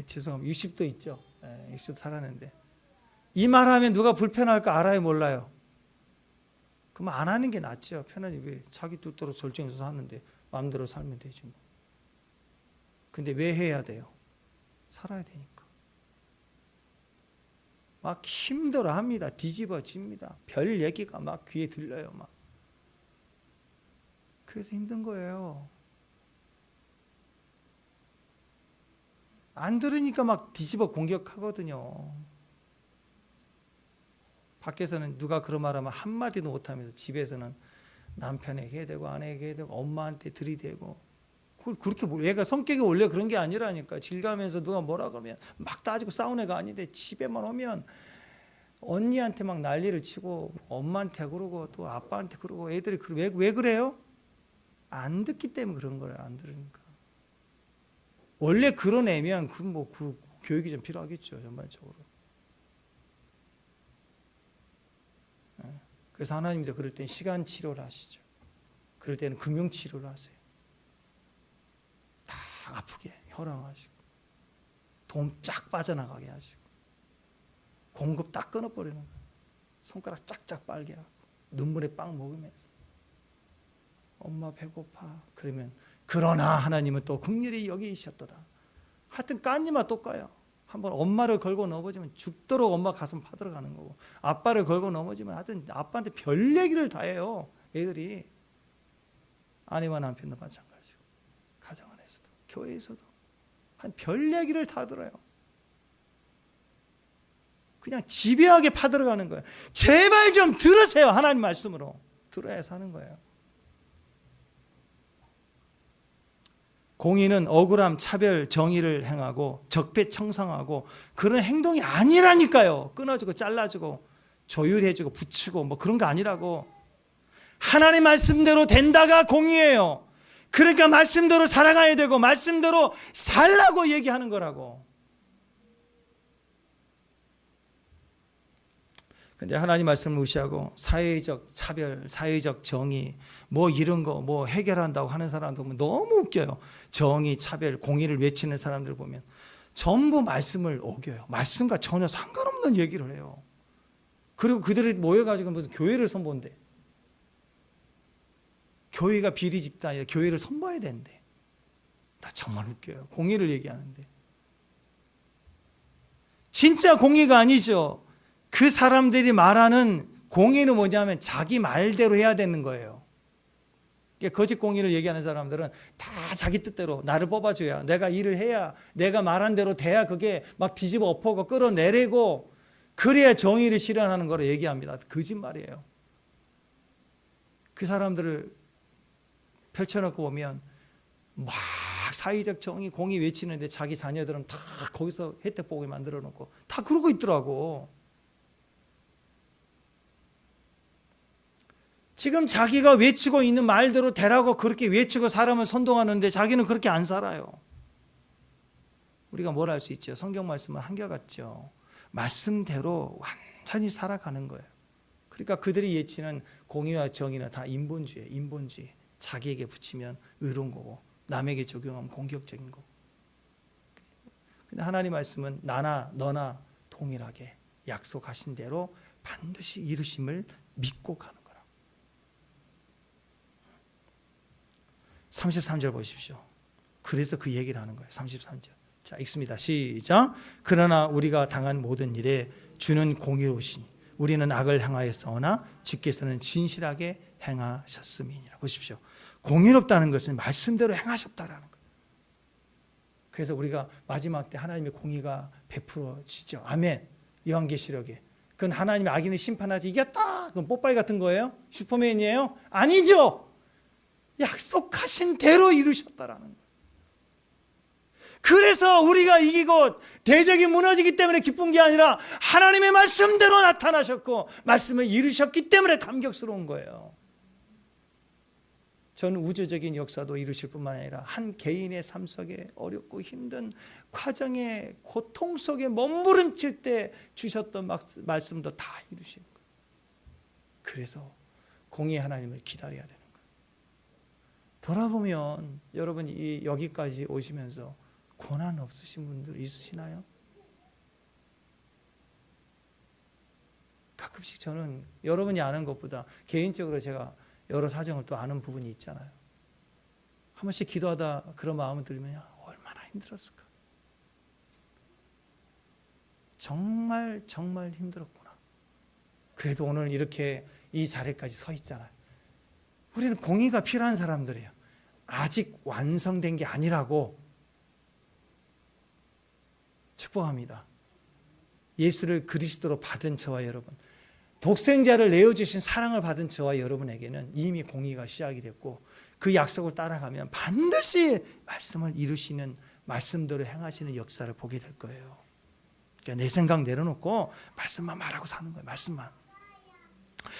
죄송합니다. 60도 있죠. 60도 살았는데 이 말하면 누가 불편할까 알아요, 몰라요? 그럼 안 하는 게 낫죠. 편하지. 왜 자기 뜻대로 설정해서 사는데 마음대로 살면 되지 뭐. 근데 왜 해야 돼요? 살아야 되니까. 막 힘들어 합니다. 뒤집어집니다. 별 얘기가 막 귀에 들려요. 막. 그래서 힘든 거예요. 안 들으니까 막 뒤집어 공격하거든요. 밖에서는 누가 그런 말하면 한마디도 못하면서 집에서는 남편에게 해야 되고 아내에게 해야 되고 엄마한테 들이대고, 그걸 그렇게 얘가 성격이 원래 그런 게 아니라니까. 질 가면서 누가 뭐라 그러면 막 따지고 싸운 애가 아닌데 집에만 오면 언니한테 막 난리를 치고 엄마한테 그러고 또 아빠한테 그러고. 애들이 왜 그래요? 안 듣기 때문에 그런 거예요. 안 들으니까. 원래 그런 애면 그 교육이 좀 필요하겠죠, 전반적으로. 그래서 하나님도 그럴 땐 시간 치료를 하시죠. 그럴 때는 금융 치료를 하세요. 다 아프게 혈압하시고 돈 쫙 빠져나가게 하시고 공급 딱 끊어버리는 거예요. 손가락 짝짝 빨게 하고 눈물에 빵 먹으면서 엄마 배고파. 그러면 그러나 하나님은 또 긍휼히 여기셨도다. 하여튼 깐니만 또 까요. 한번 엄마를 걸고 넘어지면 죽도록 엄마 가슴 파들어가는 거고, 아빠를 걸고 넘어지면 하여튼 아빠한테 별 얘기를 다 해요. 애들이. 아내와 남편도 마찬가지고 가정 안에서도 교회에서도 한 별 얘기를 다 들어요. 그냥 집요하게 파들어가는 거예요. 제발 좀 들으세요. 하나님 말씀으로 들어야 사는 거예요. 공의는 억울함, 차별, 정의를 행하고 적폐청산하고 그런 행동이 아니라니까요. 끊어주고 잘라주고 조율해주고 붙이고 뭐 그런 거 아니라고. 하나님 말씀대로 된다가 공의예요. 그러니까 말씀대로 살아가야 되고 말씀대로 살라고 얘기하는 거라고. 근데 하나님 말씀을 무시하고 사회적 차별, 사회적 정의 뭐 이런 거 뭐 해결한다고 하는 사람들 보면 너무 웃겨요. 정의, 차별, 공의를 외치는 사람들 보면 전부 말씀을 어겨요. 말씀과 전혀 상관없는 얘기를 해요. 그리고 그들이 모여가지고 무슨 교회를 선보인대. 교회가 비리 집단 아니라 교회를 선보여야 된대. 나 정말 웃겨요. 공의를 얘기하는데. 진짜 공의가 아니죠. 그 사람들이 말하는 공의는 뭐냐면 자기 말대로 해야 되는 거예요. 거짓 공의를 얘기하는 사람들은 다 자기 뜻대로 나를 뽑아줘야, 내가 일을 해야, 내가 말한 대로 돼야 그게 막 뒤집어 엎어고 끌어내리고 그래야 정의를 실현하는 거로 얘기합니다. 거짓말이에요. 그 사람들을 펼쳐놓고 보면 막 사회적 정의, 공의 외치는데 자기 자녀들은 다 거기서 혜택 보게 만들어 놓고 다 그러고 있더라고. 지금 자기가 외치고 있는 말대로 되라고 그렇게 외치고 사람을 선동하는데 자기는 그렇게 안 살아요. 우리가 뭘 할 수 있죠? 성경 말씀은 한결같죠. 말씀대로 완전히 살아가는 거예요. 그러니까 그들이 외치는 공의와 정의는 다 인본주의예요. 인본주의. 자기에게 붙이면 의로운 거고 남에게 적용하면 공격적인 거고. 근데 하나님 말씀은 나나 너나 동일하게 약속하신 대로 반드시 이루심을 믿고 가는 거예요. 33절 보십시오. 그래서 그 얘기를 하는 거예요. 33절. 자, 읽습니다. 시작. 그러나 우리가 당한 모든 일에 주는 공의로우시니 우리는 악을 행하였사오나 주께서는 진실하게 행하셨음이니라. 보십시오. 공의롭다는 것은 말씀대로 행하셨다라는 거예요. 그래서 우리가 마지막 때 하나님의 공의가 베풀어지죠. 아멘. 요한계시록에. 그건 하나님의 악인을 심판하지 이겼다. 그건 뽀빠이 같은 거예요? 슈퍼맨이에요? 아니죠. 약속하신 대로 이루셨다라는 거예요. 그래서 우리가 이기고 대적이 무너지기 때문에 기쁜 게 아니라 하나님의 말씀대로 나타나셨고 말씀을 이루셨기 때문에 감격스러운 거예요. 전 우주적인 역사도 이루실 뿐만 아니라 한 개인의 삶 속에 어렵고 힘든 과정의 고통 속에 몸부림칠 때 주셨던 말씀도 다 이루시는 거예요. 그래서 공의 하나님을 기다려야 되는 거예요. 돌아보면 여러분 여기까지 오시면서 고난 없으신 분들 있으시나요? 가끔씩 저는 여러분이 아는 것보다 개인적으로 제가 여러 사정을 또 아는 부분이 있잖아요. 한 번씩 기도하다 그런 마음을 들면 얼마나 힘들었을까. 정말 힘들었구나. 그래도 오늘 이렇게 이 자리까지 서 있잖아요. 우리는 공의가 필요한 사람들이에요. 아직 완성된 게 아니라고 축복합니다. 예수를 그리스도로 받은 저와 여러분, 독생자를 내어주신 사랑을 받은 저와 여러분에게는 이미 공의가 시작이 됐고 그 약속을 따라가면 반드시 말씀을 이루시는 말씀대로 행하시는 역사를 보게 될 거예요. 그러니까 내 생각 내려놓고 말씀만 말하고 사는 거예요. 말씀만.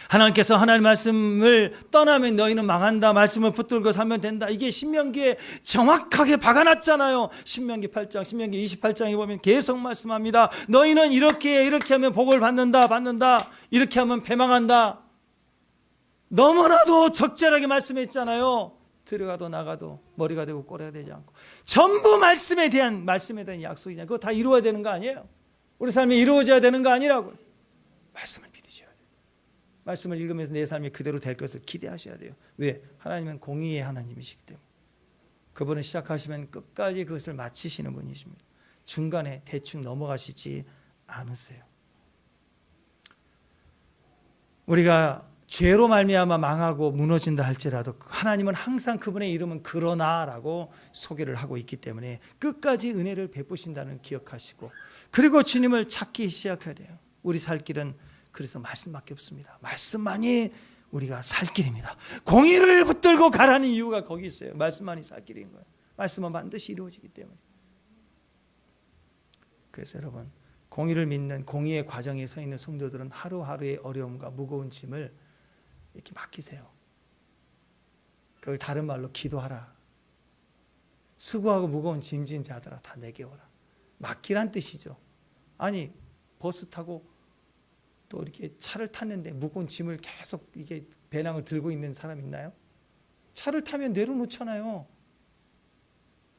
하나님께서 하나님 말씀을 떠나면 너희는 망한다. 말씀을 붙들고 살면 된다. 이게 신명기에 정확하게 박아놨잖아요. 신명기 8장, 신명기 28장에 보면 계속 말씀합니다. 너희는 이렇게 하면 복을 받는다. 이렇게 하면 패망한다. 너무나도 적절하게 말씀했잖아요. 들어가도 나가도 머리가 되고 꼬리가 되지 않고 전부 말씀에 대한 약속이냐. 그거 다 이루어야 되는 거 아니에요? 우리 삶이 이루어져야 되는 거 아니라고요. 말씀을 믿으셔야 돼요. 말씀을 읽으면서 내 삶이 그대로 될 것을 기대하셔야 돼요. 왜? 하나님은 공의의 하나님이시기 때문에. 그분은 시작하시면 끝까지 그것을 마치시는 분이십니다. 중간에 대충 넘어가시지 않으세요. 우리가 죄로 말미암아 망하고 무너진다 할지라도 하나님은 항상 그분의 이름은 그러나라고 소개를 하고 있기 때문에 끝까지 은혜를 베푸신다는 기억하시고 그리고 주님을 찾기 시작해야 돼요. 우리 살 길은 그래서 말씀밖에 없습니다. 말씀만이 우리가 살 길입니다. 공의를 붙들고 가라는 이유가 거기 있어요. 말씀만이 살 길인 거예요. 말씀은 반드시 이루어지기 때문에. 그래서 여러분 공의를 믿는 공의의 과정에 서 있는 성도들은 하루하루의 어려움과 무거운 짐을 이렇게 맡기세요. 그걸 다른 말로 기도하라. 수고하고 무거운 짐진 자들아 다 내게 오라. 맡기란 뜻이죠. 아니 버스 타고 또 이렇게 차를 탔는데 무거운 짐을 계속 이게 배낭을 들고 있는 사람 있나요? 차를 타면 내려놓잖아요.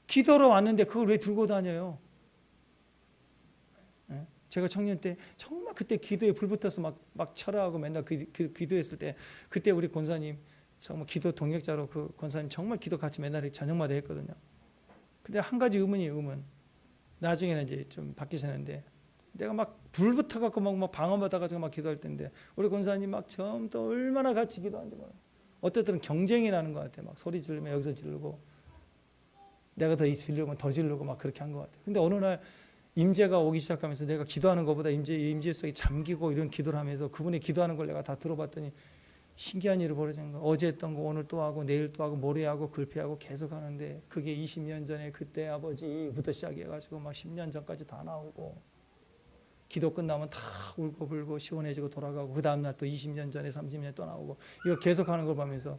기도로 왔는데 그걸 왜 들고 다녀요? 제가 청년 때 정말 그때 기도에 불붙어서 막 철회하고 맨날 그 기도했을 때 그때 우리 권사님 정말 기도 동역자로 그 권사님 정말 기도 같이 맨날 저녁마다 했거든요. 근데 한 가지 의문. 나중에는 이제 좀 바뀌셨는데 내가 막 불붙어 갖고 막 방언받아가지고 막 기도할 때인데 우리 권사님 막 처음부터 얼마나 같이 기도하는지 몰라요. 어떨 때는 경쟁이 나는 것 같아요. 막 소리 지르면 여기서 지르고 내가 더 지르면 더 지르고 막 그렇게 한 것 같아요. 근데 어느 날 임재가 오기 시작하면서 내가 기도하는 것보다 임재 속에 잠기고 이런 기도를 하면서 그분이 기도하는 걸 내가 다 들어봤더니 신기한 일이 벌어지는 거예요. 어제 했던 거 오늘 또 하고 내일 또 하고 모레 하고 글피하고 계속 하는데 그게 20년 전에 그때 아버지부터 시작해가지고 막 10년 전까지 다 나오고 기도 끝나면 다 울고 불고 시원해지고 돌아가고 그 다음날 또 20년 전에 30년 또 나오고 이거 계속 하는 걸 보면서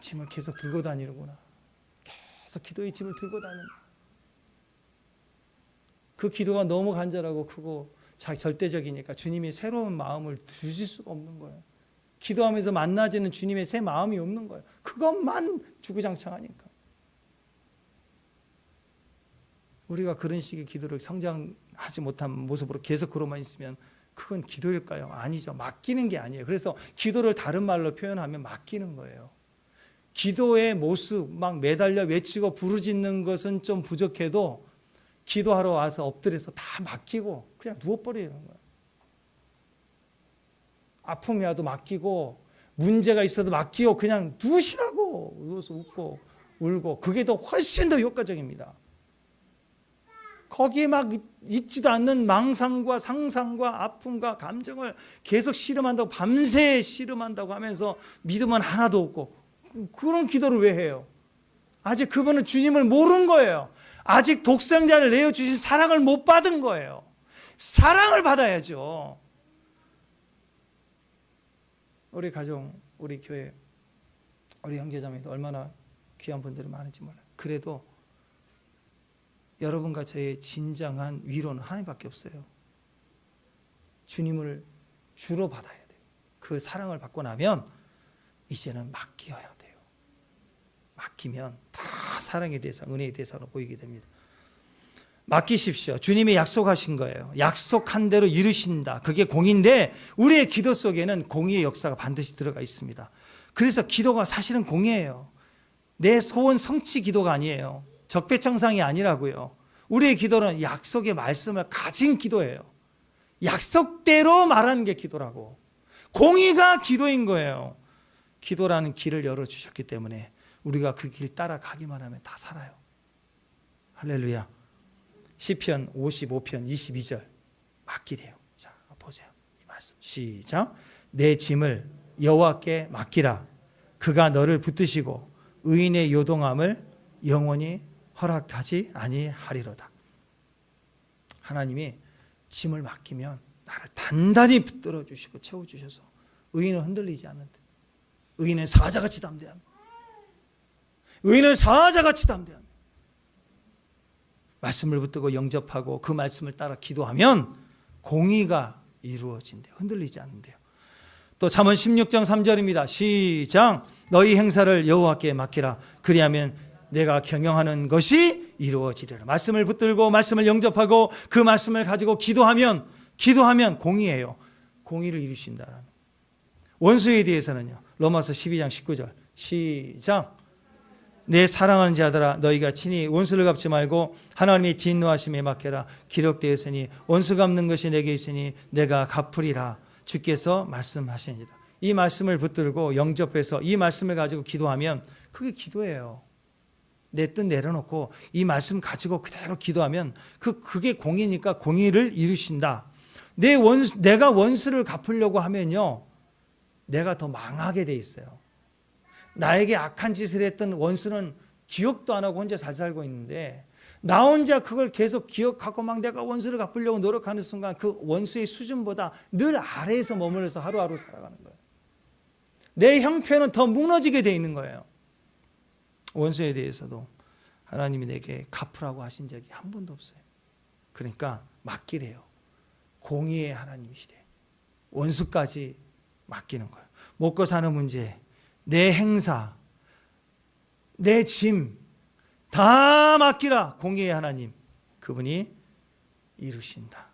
짐을 계속 들고 다니는구나. 계속 기도의 짐을 들고 다니는 그 기도가 너무 간절하고 크고 절대적이니까 주님이 새로운 마음을 주실 수가 없는 거예요. 기도하면서 만나지는 주님의 새 마음이 없는 거예요. 그것만 주구장창하니까. 우리가 그런 식의 기도를 성장하지 못한 모습으로 계속 그러만 있으면 그건 기도일까요? 아니죠. 맡기는 게 아니에요. 그래서 기도를 다른 말로 표현하면 맡기는 거예요. 기도의 모습 막 매달려 외치고 부르짖는 것은 좀 부족해도 기도하러 와서 엎드려서 다 맡기고 그냥 누워버리는 거예요. 아픔이 와도 맡기고 문제가 있어도 맡기고 그냥 누우시라고 누워서 웃고 울고 그게 더 훨씬 더 효과적입니다. 거기에 막 있지도 않는 망상과 상상과 아픔과 감정을 계속 씨름한다고, 밤새 씨름한다고 하면서 믿음은 하나도 없고, 그런 기도를 왜 해요? 아직 그분은 주님을 모르는 거예요. 아직 독생자를 내어주신 사랑을 못 받은 거예요. 사랑을 받아야죠. 우리 가정, 우리 교회, 우리 형제자매도 얼마나 귀한 분들이 많은지 몰라요. 그래도 여러분과 저의 진정한 위로는 하나님밖에 없어요. 주님을 주로 받아야 돼요. 그 사랑을 받고 나면 이제는 맡겨야 돼요. 맡기면 다 사랑의 대상, 은혜의 대상으로 보이게 됩니다. 맡기십시오. 주님이 약속하신 거예요. 약속한 대로 이루신다. 그게 공의인데 우리의 기도 속에는 공의의 역사가 반드시 들어가 있습니다. 그래서 기도가 사실은 공의예요. 내 소원 성취 기도가 아니에요. 적폐청상이 아니라고요. 우리의 기도는 약속의 말씀을 가진 기도예요. 약속대로 말하는 게 기도라고. 공의가 기도인 거예요. 기도라는 길을 열어주셨기 때문에 우리가 그 길 따라가기만 하면 다 살아요. 할렐루야. 시편 55편 22절 맡기래요. 자, 보세요. 이 말씀 시작. 내 짐을 여호와께 맡기라. 그가 너를 붙드시고 의인의 요동함을 영원히 허락하지 아니하리로다. 하나님이 짐을 맡기면 나를 단단히 붙들어 주시고 채워 주셔서 의인은 흔들리지 않는다. 의인은 사자같이 담대합니다. 의인은 사자같이 담대합니다. 말씀을 붙들고 영접하고 그 말씀을 따라 기도하면 공의가 이루어진대요. 흔들리지 않는데요. 또 잠언 16장 3절입니다. 시작. 너희 행사를 여호와께 맡기라. 그리하면 내가 경영하는 것이 이루어지리라. 말씀을 붙들고 말씀을 영접하고 그 말씀을 가지고 기도하면 공의예요. 공의를 이루신다라는. 원수에 대해서는요. 로마서 12장 19절 시작. 내 사랑하는 자들아 너희가 친히 원수를 갚지 말고 하나님의 진노하심에 맡겨라. 기록되어 있으니 원수 갚는 것이 내게 있으니 내가 갚으리라. 주께서 말씀하시니라. 이 말씀을 붙들고 영접해서 이 말씀을 가지고 기도하면 그게 기도예요. 내 뜻 내려놓고 이 말씀 가지고 그대로 기도하면 그게 공의니까 공의를 이루신다. 내가 원수를 갚으려고 하면요, 내가 더 망하게 돼 있어요. 나에게 악한 짓을 했던 원수는 기억도 안 하고 혼자 잘 살고 있는데 나 혼자 그걸 계속 기억하고 막 내가 원수를 갚으려고 노력하는 순간 그 원수의 수준보다 늘 아래에서 머물러서 하루하루 살아가는 거예요. 내 형편은 더 무너지게 돼 있는 거예요. 원수에 대해서도 하나님이 내게 갚으라고 하신 적이 한 번도 없어요. 그러니까 맡기래요. 공의의 하나님이시래. 원수까지 맡기는 거예요. 먹고 사는 문제, 내 행사, 내 짐 다 맡기라. 공의의 하나님, 그분이 이루신다.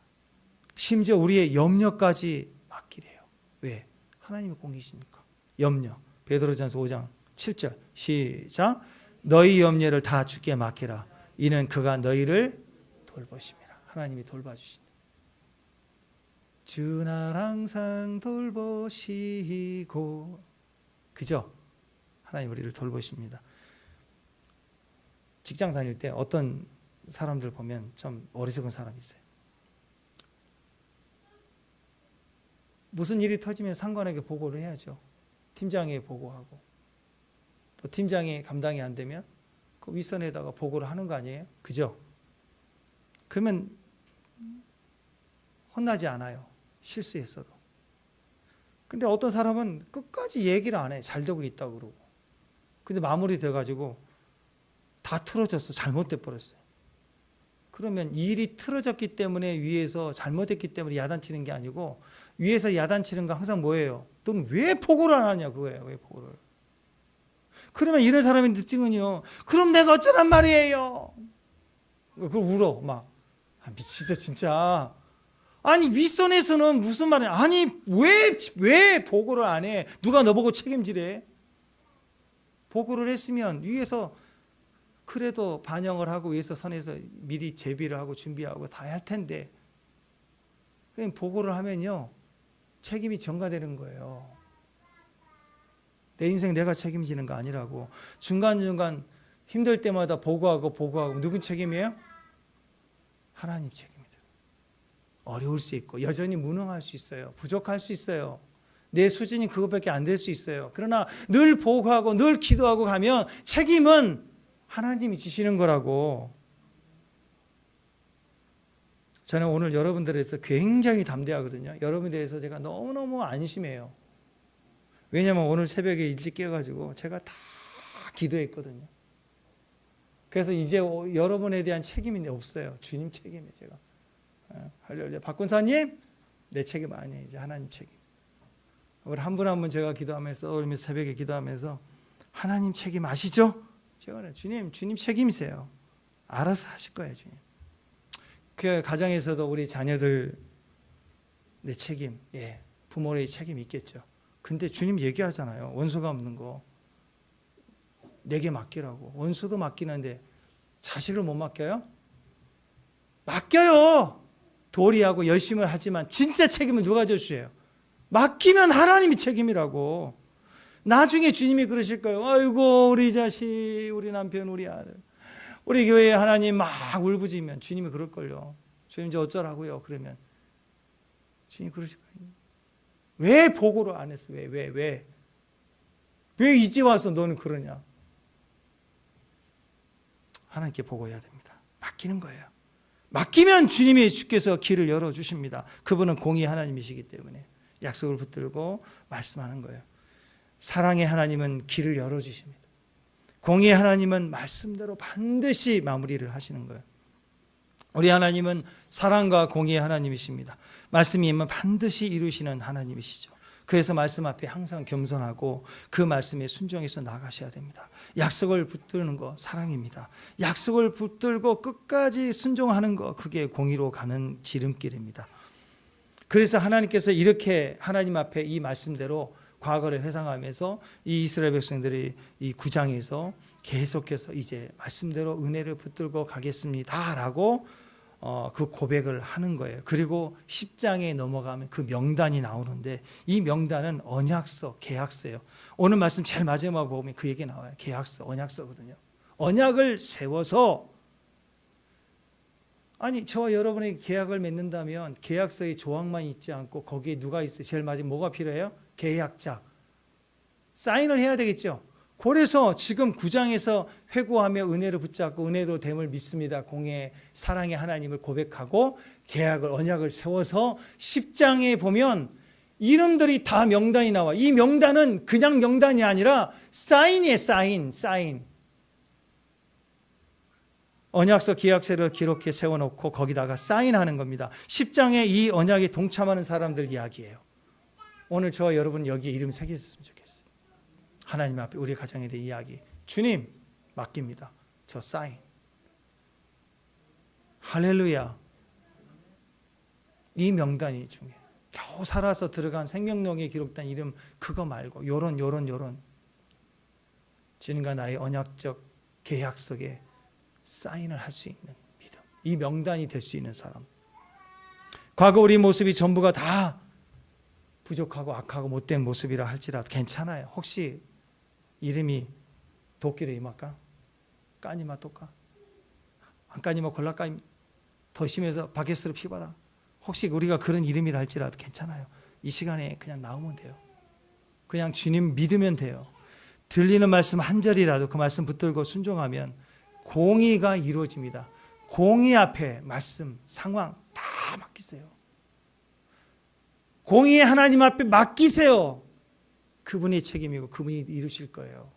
심지어 우리의 염려까지 맡기래요. 왜? 하나님이 공의시니까. 염려. 베드로전서 5장 7절 시작. 너희 염려를 다 주께 맡기라. 이는 그가 너희를 돌보심이라. 하나님이 돌봐주신다. 주 날 항상 돌보시고, 그죠? 하나님 우리를 돌보십니다. 직장 다닐 때 어떤 사람들 보면 좀 어리석은 사람이 있어요. 무슨 일이 터지면 상관에게 보고를 해야죠. 팀장에게 보고하고, 또 팀장이 감당이 안 되면 그 윗선에다가 보고를 하는 거 아니에요? 그죠? 그러면 혼나지 않아요. 실수했어도. 근데 어떤 사람은 끝까지 얘기를 안 해. 잘 되고 있다고 그러고. 근데 마무리 돼가지고 다 틀어졌어. 잘못돼 버렸어요. 그러면 일이 틀어졌기 때문에 위에서 잘못했기 때문에 야단치는 게 아니고, 위에서 야단치는 거 항상 뭐예요? 너는 왜 보고를 안 하냐 그거예요. 왜 보고를. 그러면 이런 사람이 특징은요, 그럼 내가 어쩌란 말이에요. 그걸 울어 막. 미치죠 진짜. 아니 윗선에서는 무슨 말이야. 아니 왜 보고를 안 해. 누가 너보고 책임지래. 보고를 했으면 위에서 그래도 반영을 하고 위에서 선에서 미리 제비를 하고 준비하고 다 할 텐데, 그냥 보고를 하면요 책임이 전가되는 거예요. 내 인생 내가 책임지는 거 아니라고. 중간중간 힘들 때마다 보고하고 누군 책임이에요? 하나님 책임이다. 어려울 수 있고 여전히 무능할 수 있어요. 부족할 수 있어요. 내 수준이 그것밖에 안 될 수 있어요. 그러나 늘 보고하고 늘 기도하고 가면 책임은 하나님이 지시는 거라고. 저는 오늘 여러분들에 대해서 굉장히 담대하거든요. 여러분에 대해서 제가 너무너무 안심해요. 왜냐하면 오늘 새벽에 일찍 깨가지고 제가 다 기도했거든요. 그래서 이제 여러분에 대한 책임이 없어요. 주님 책임이에요. 제가. 할렐루야. 박군사님, 내 책임 아니에요. 이제 하나님 책임. 우리 한 분 한 분 제가 기도하면서 오늘 새벽에 기도하면서 하나님 책임 아시죠? 제가 그래요. 주님 책임이세요. 알아서 하실 거예요, 주님. 그 가정에서도 우리 자녀들 내 책임, 예, 부모의 책임이 있겠죠. 근데 주님 얘기하잖아요. 원수가 없는 거 내게 맡기라고. 원수도 맡기는데 자식을 못 맡겨요? 맡겨요. 도리하고 열심을 하지만 진짜 책임은 누가 져주세요? 맡기면 하나님이 책임이라고. 나중에 주님이 그러실 거예요. 아이고 우리 자식, 우리 남편, 우리 아들, 우리 교회에 하나님 막 울부짖으면 주님이 그럴걸요. 주님 저 어쩌라고요? 그러면 주님이 그러실 거예요. 왜 보고를 안 했어? 왜 이제 와서 너는 그러냐? 하나님께 보고해야 됩니다. 맡기는 거예요. 맡기면 주님이 주께서 길을 열어주십니다. 그분은 공의 하나님이시기 때문에 약속을 붙들고 말씀하는 거예요. 사랑의 하나님은 길을 열어주십니다. 공의의 하나님은 말씀대로 반드시 마무리를 하시는 거예요. 우리 하나님은 사랑과 공의의 하나님이십니다. 말씀이 임하면 반드시 이루시는 하나님이시죠. 그래서 말씀 앞에 항상 겸손하고 그 말씀에 순종해서 나가셔야 됩니다. 약속을 붙드는 거 사랑입니다. 약속을 붙들고 끝까지 순종하는 거 그게 공의로 가는 지름길입니다. 그래서 하나님께서 이렇게 하나님 앞에 이 말씀대로 과거를 회상하면서 이 이스라엘 백성들이 이 9장에서 계속해서 이제 말씀대로 은혜를 붙들고 가겠습니다라고 그 고백을 하는 거예요. 그리고 10장에 넘어가면 그 명단이 나오는데 이 명단은 언약서, 계약서예요. 오늘 말씀 제일 마지막 보면 그 얘기 나와요. 계약서, 언약서거든요. 언약을 세워서 아니 저와 여러분이 계약을 맺는다면 계약서의 조항만 있지 않고 거기에 누가 있어요? 제일 마지막 뭐가 필요해요? 계약자. 사인을 해야 되겠죠. 그래서 지금 9장에서 회고하며 은혜를 붙잡고 은혜로 됨을 믿습니다. 공의 사랑의 하나님을 고백하고 계약을 언약을 세워서 10장에 보면 이름들이 다 명단이 나와. 이 명단은 그냥 명단이 아니라 사인이에요. 사인. 언약서 계약서를 기록해 세워놓고 거기다가 사인하는 겁니다. 10장에 이 언약에 동참하는 사람들 이야기예요. 오늘 저와 여러분 여기에 이름 새겼으면 좋겠어요. 하나님 앞에 우리 가정에 대해 이야기. 주님 맡깁니다. 저 사인. 할렐루야. 이 명단이 중요해요. 겨우 살아서 들어간 생명록에 기록된 이름 그거 말고 요런 주님과 나의 언약적 계약 속에 사인을 할 수 있는 믿음. 이 명단이 될 수 있는 사람. 과거 우리 모습이 전부가 다 부족하고 악하고 못된 모습이라 할지라도 괜찮아요. 혹시 이름이 도끼로 임할까? 까니마 또까? 안 까니마 골라까? 더 심해서 바게스로 피받아. 혹시 우리가 그런 이름이라 할지라도 괜찮아요. 이 시간에 그냥 나오면 돼요. 그냥 주님 믿으면 돼요. 들리는 말씀 한 절이라도 그 말씀 붙들고 순종하면 공의가 이루어집니다. 공의 앞에 말씀, 상황 다 맡기세요. 공의의 하나님 앞에 맡기세요. 그분이 책임이고 그분이 이루실 거예요.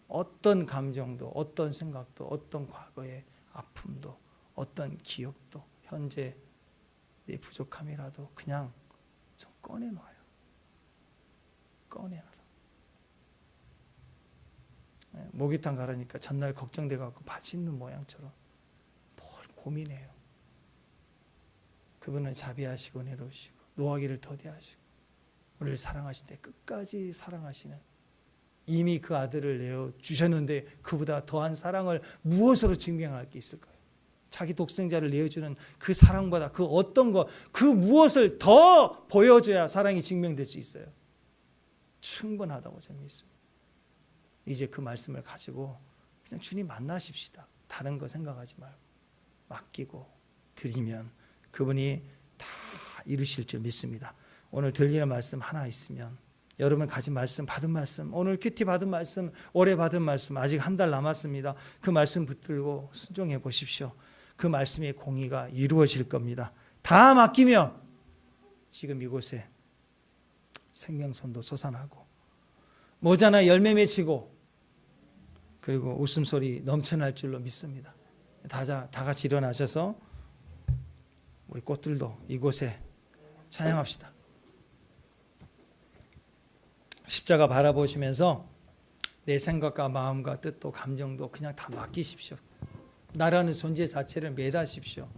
어떤 감정도, 어떤 생각도, 어떤 과거의 아픔도, 어떤 기억도, 현재 내 부족함이라도 그냥 좀 꺼내놔요. 꺼내놔라. 목욕탕 가라니까 전날 걱정돼갖고 발 씻는 모양처럼 뭘 고민해요. 그분은 자비하시고 내려오시고 노하기를 더디하시고 우리를 사랑하실 때 끝까지 사랑하시는, 이미 그 아들을 내어주셨는데 그보다 더한 사랑을 무엇으로 증명할 게 있을까요? 자기 독생자를 내어주는 그 사랑보다 그 어떤 것, 그 무엇을 더 보여줘야 사랑이 증명될 수 있어요. 충분하다고 저는 믿습니다. 이제 그 말씀을 가지고 그냥 주님 만나십시다. 다른 거 생각하지 말고 맡기고 드리면 그분이 다 이루실 줄 믿습니다. 오늘 들리는 말씀 하나 있으면 여러분 가진 말씀, 받은 말씀, 오늘 큐티 받은 말씀, 올해 받은 말씀, 아직 한 달 남았습니다. 그 말씀 붙들고 순종해 보십시오. 그 말씀의 공의가 이루어질 겁니다. 다 맡기면 지금 이곳에 생명선도 솟아나고 모자나 열매 맺히고 그리고 웃음소리 넘쳐날 줄로 믿습니다. 다 같이 일어나셔서 우리 꽃들도 이곳에 찬양합시다. 십자가 바라보시면서 내 생각과 마음과 뜻도 감정도 그냥 다 맡기십시오. 나라는 존재 자체를 매다십시오.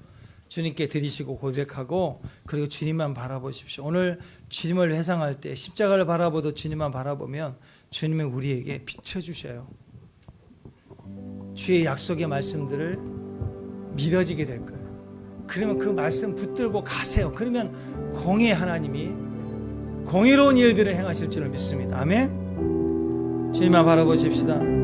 주님께 드리시고 고백하고 그리고 주님만 바라보십시오. 오늘 주님을 회상할 때 십자가를 바라보도 주님만 바라보면 주님은 우리에게 비춰주셔요. 주의 약속의 말씀들을 믿어지게 될 거예요. 그러면 그 말씀 붙들고 가세요. 그러면 공의 하나님이 공의로운 일들을 행하실 줄을 믿습니다. 아멘. 주님만 바라보십시다.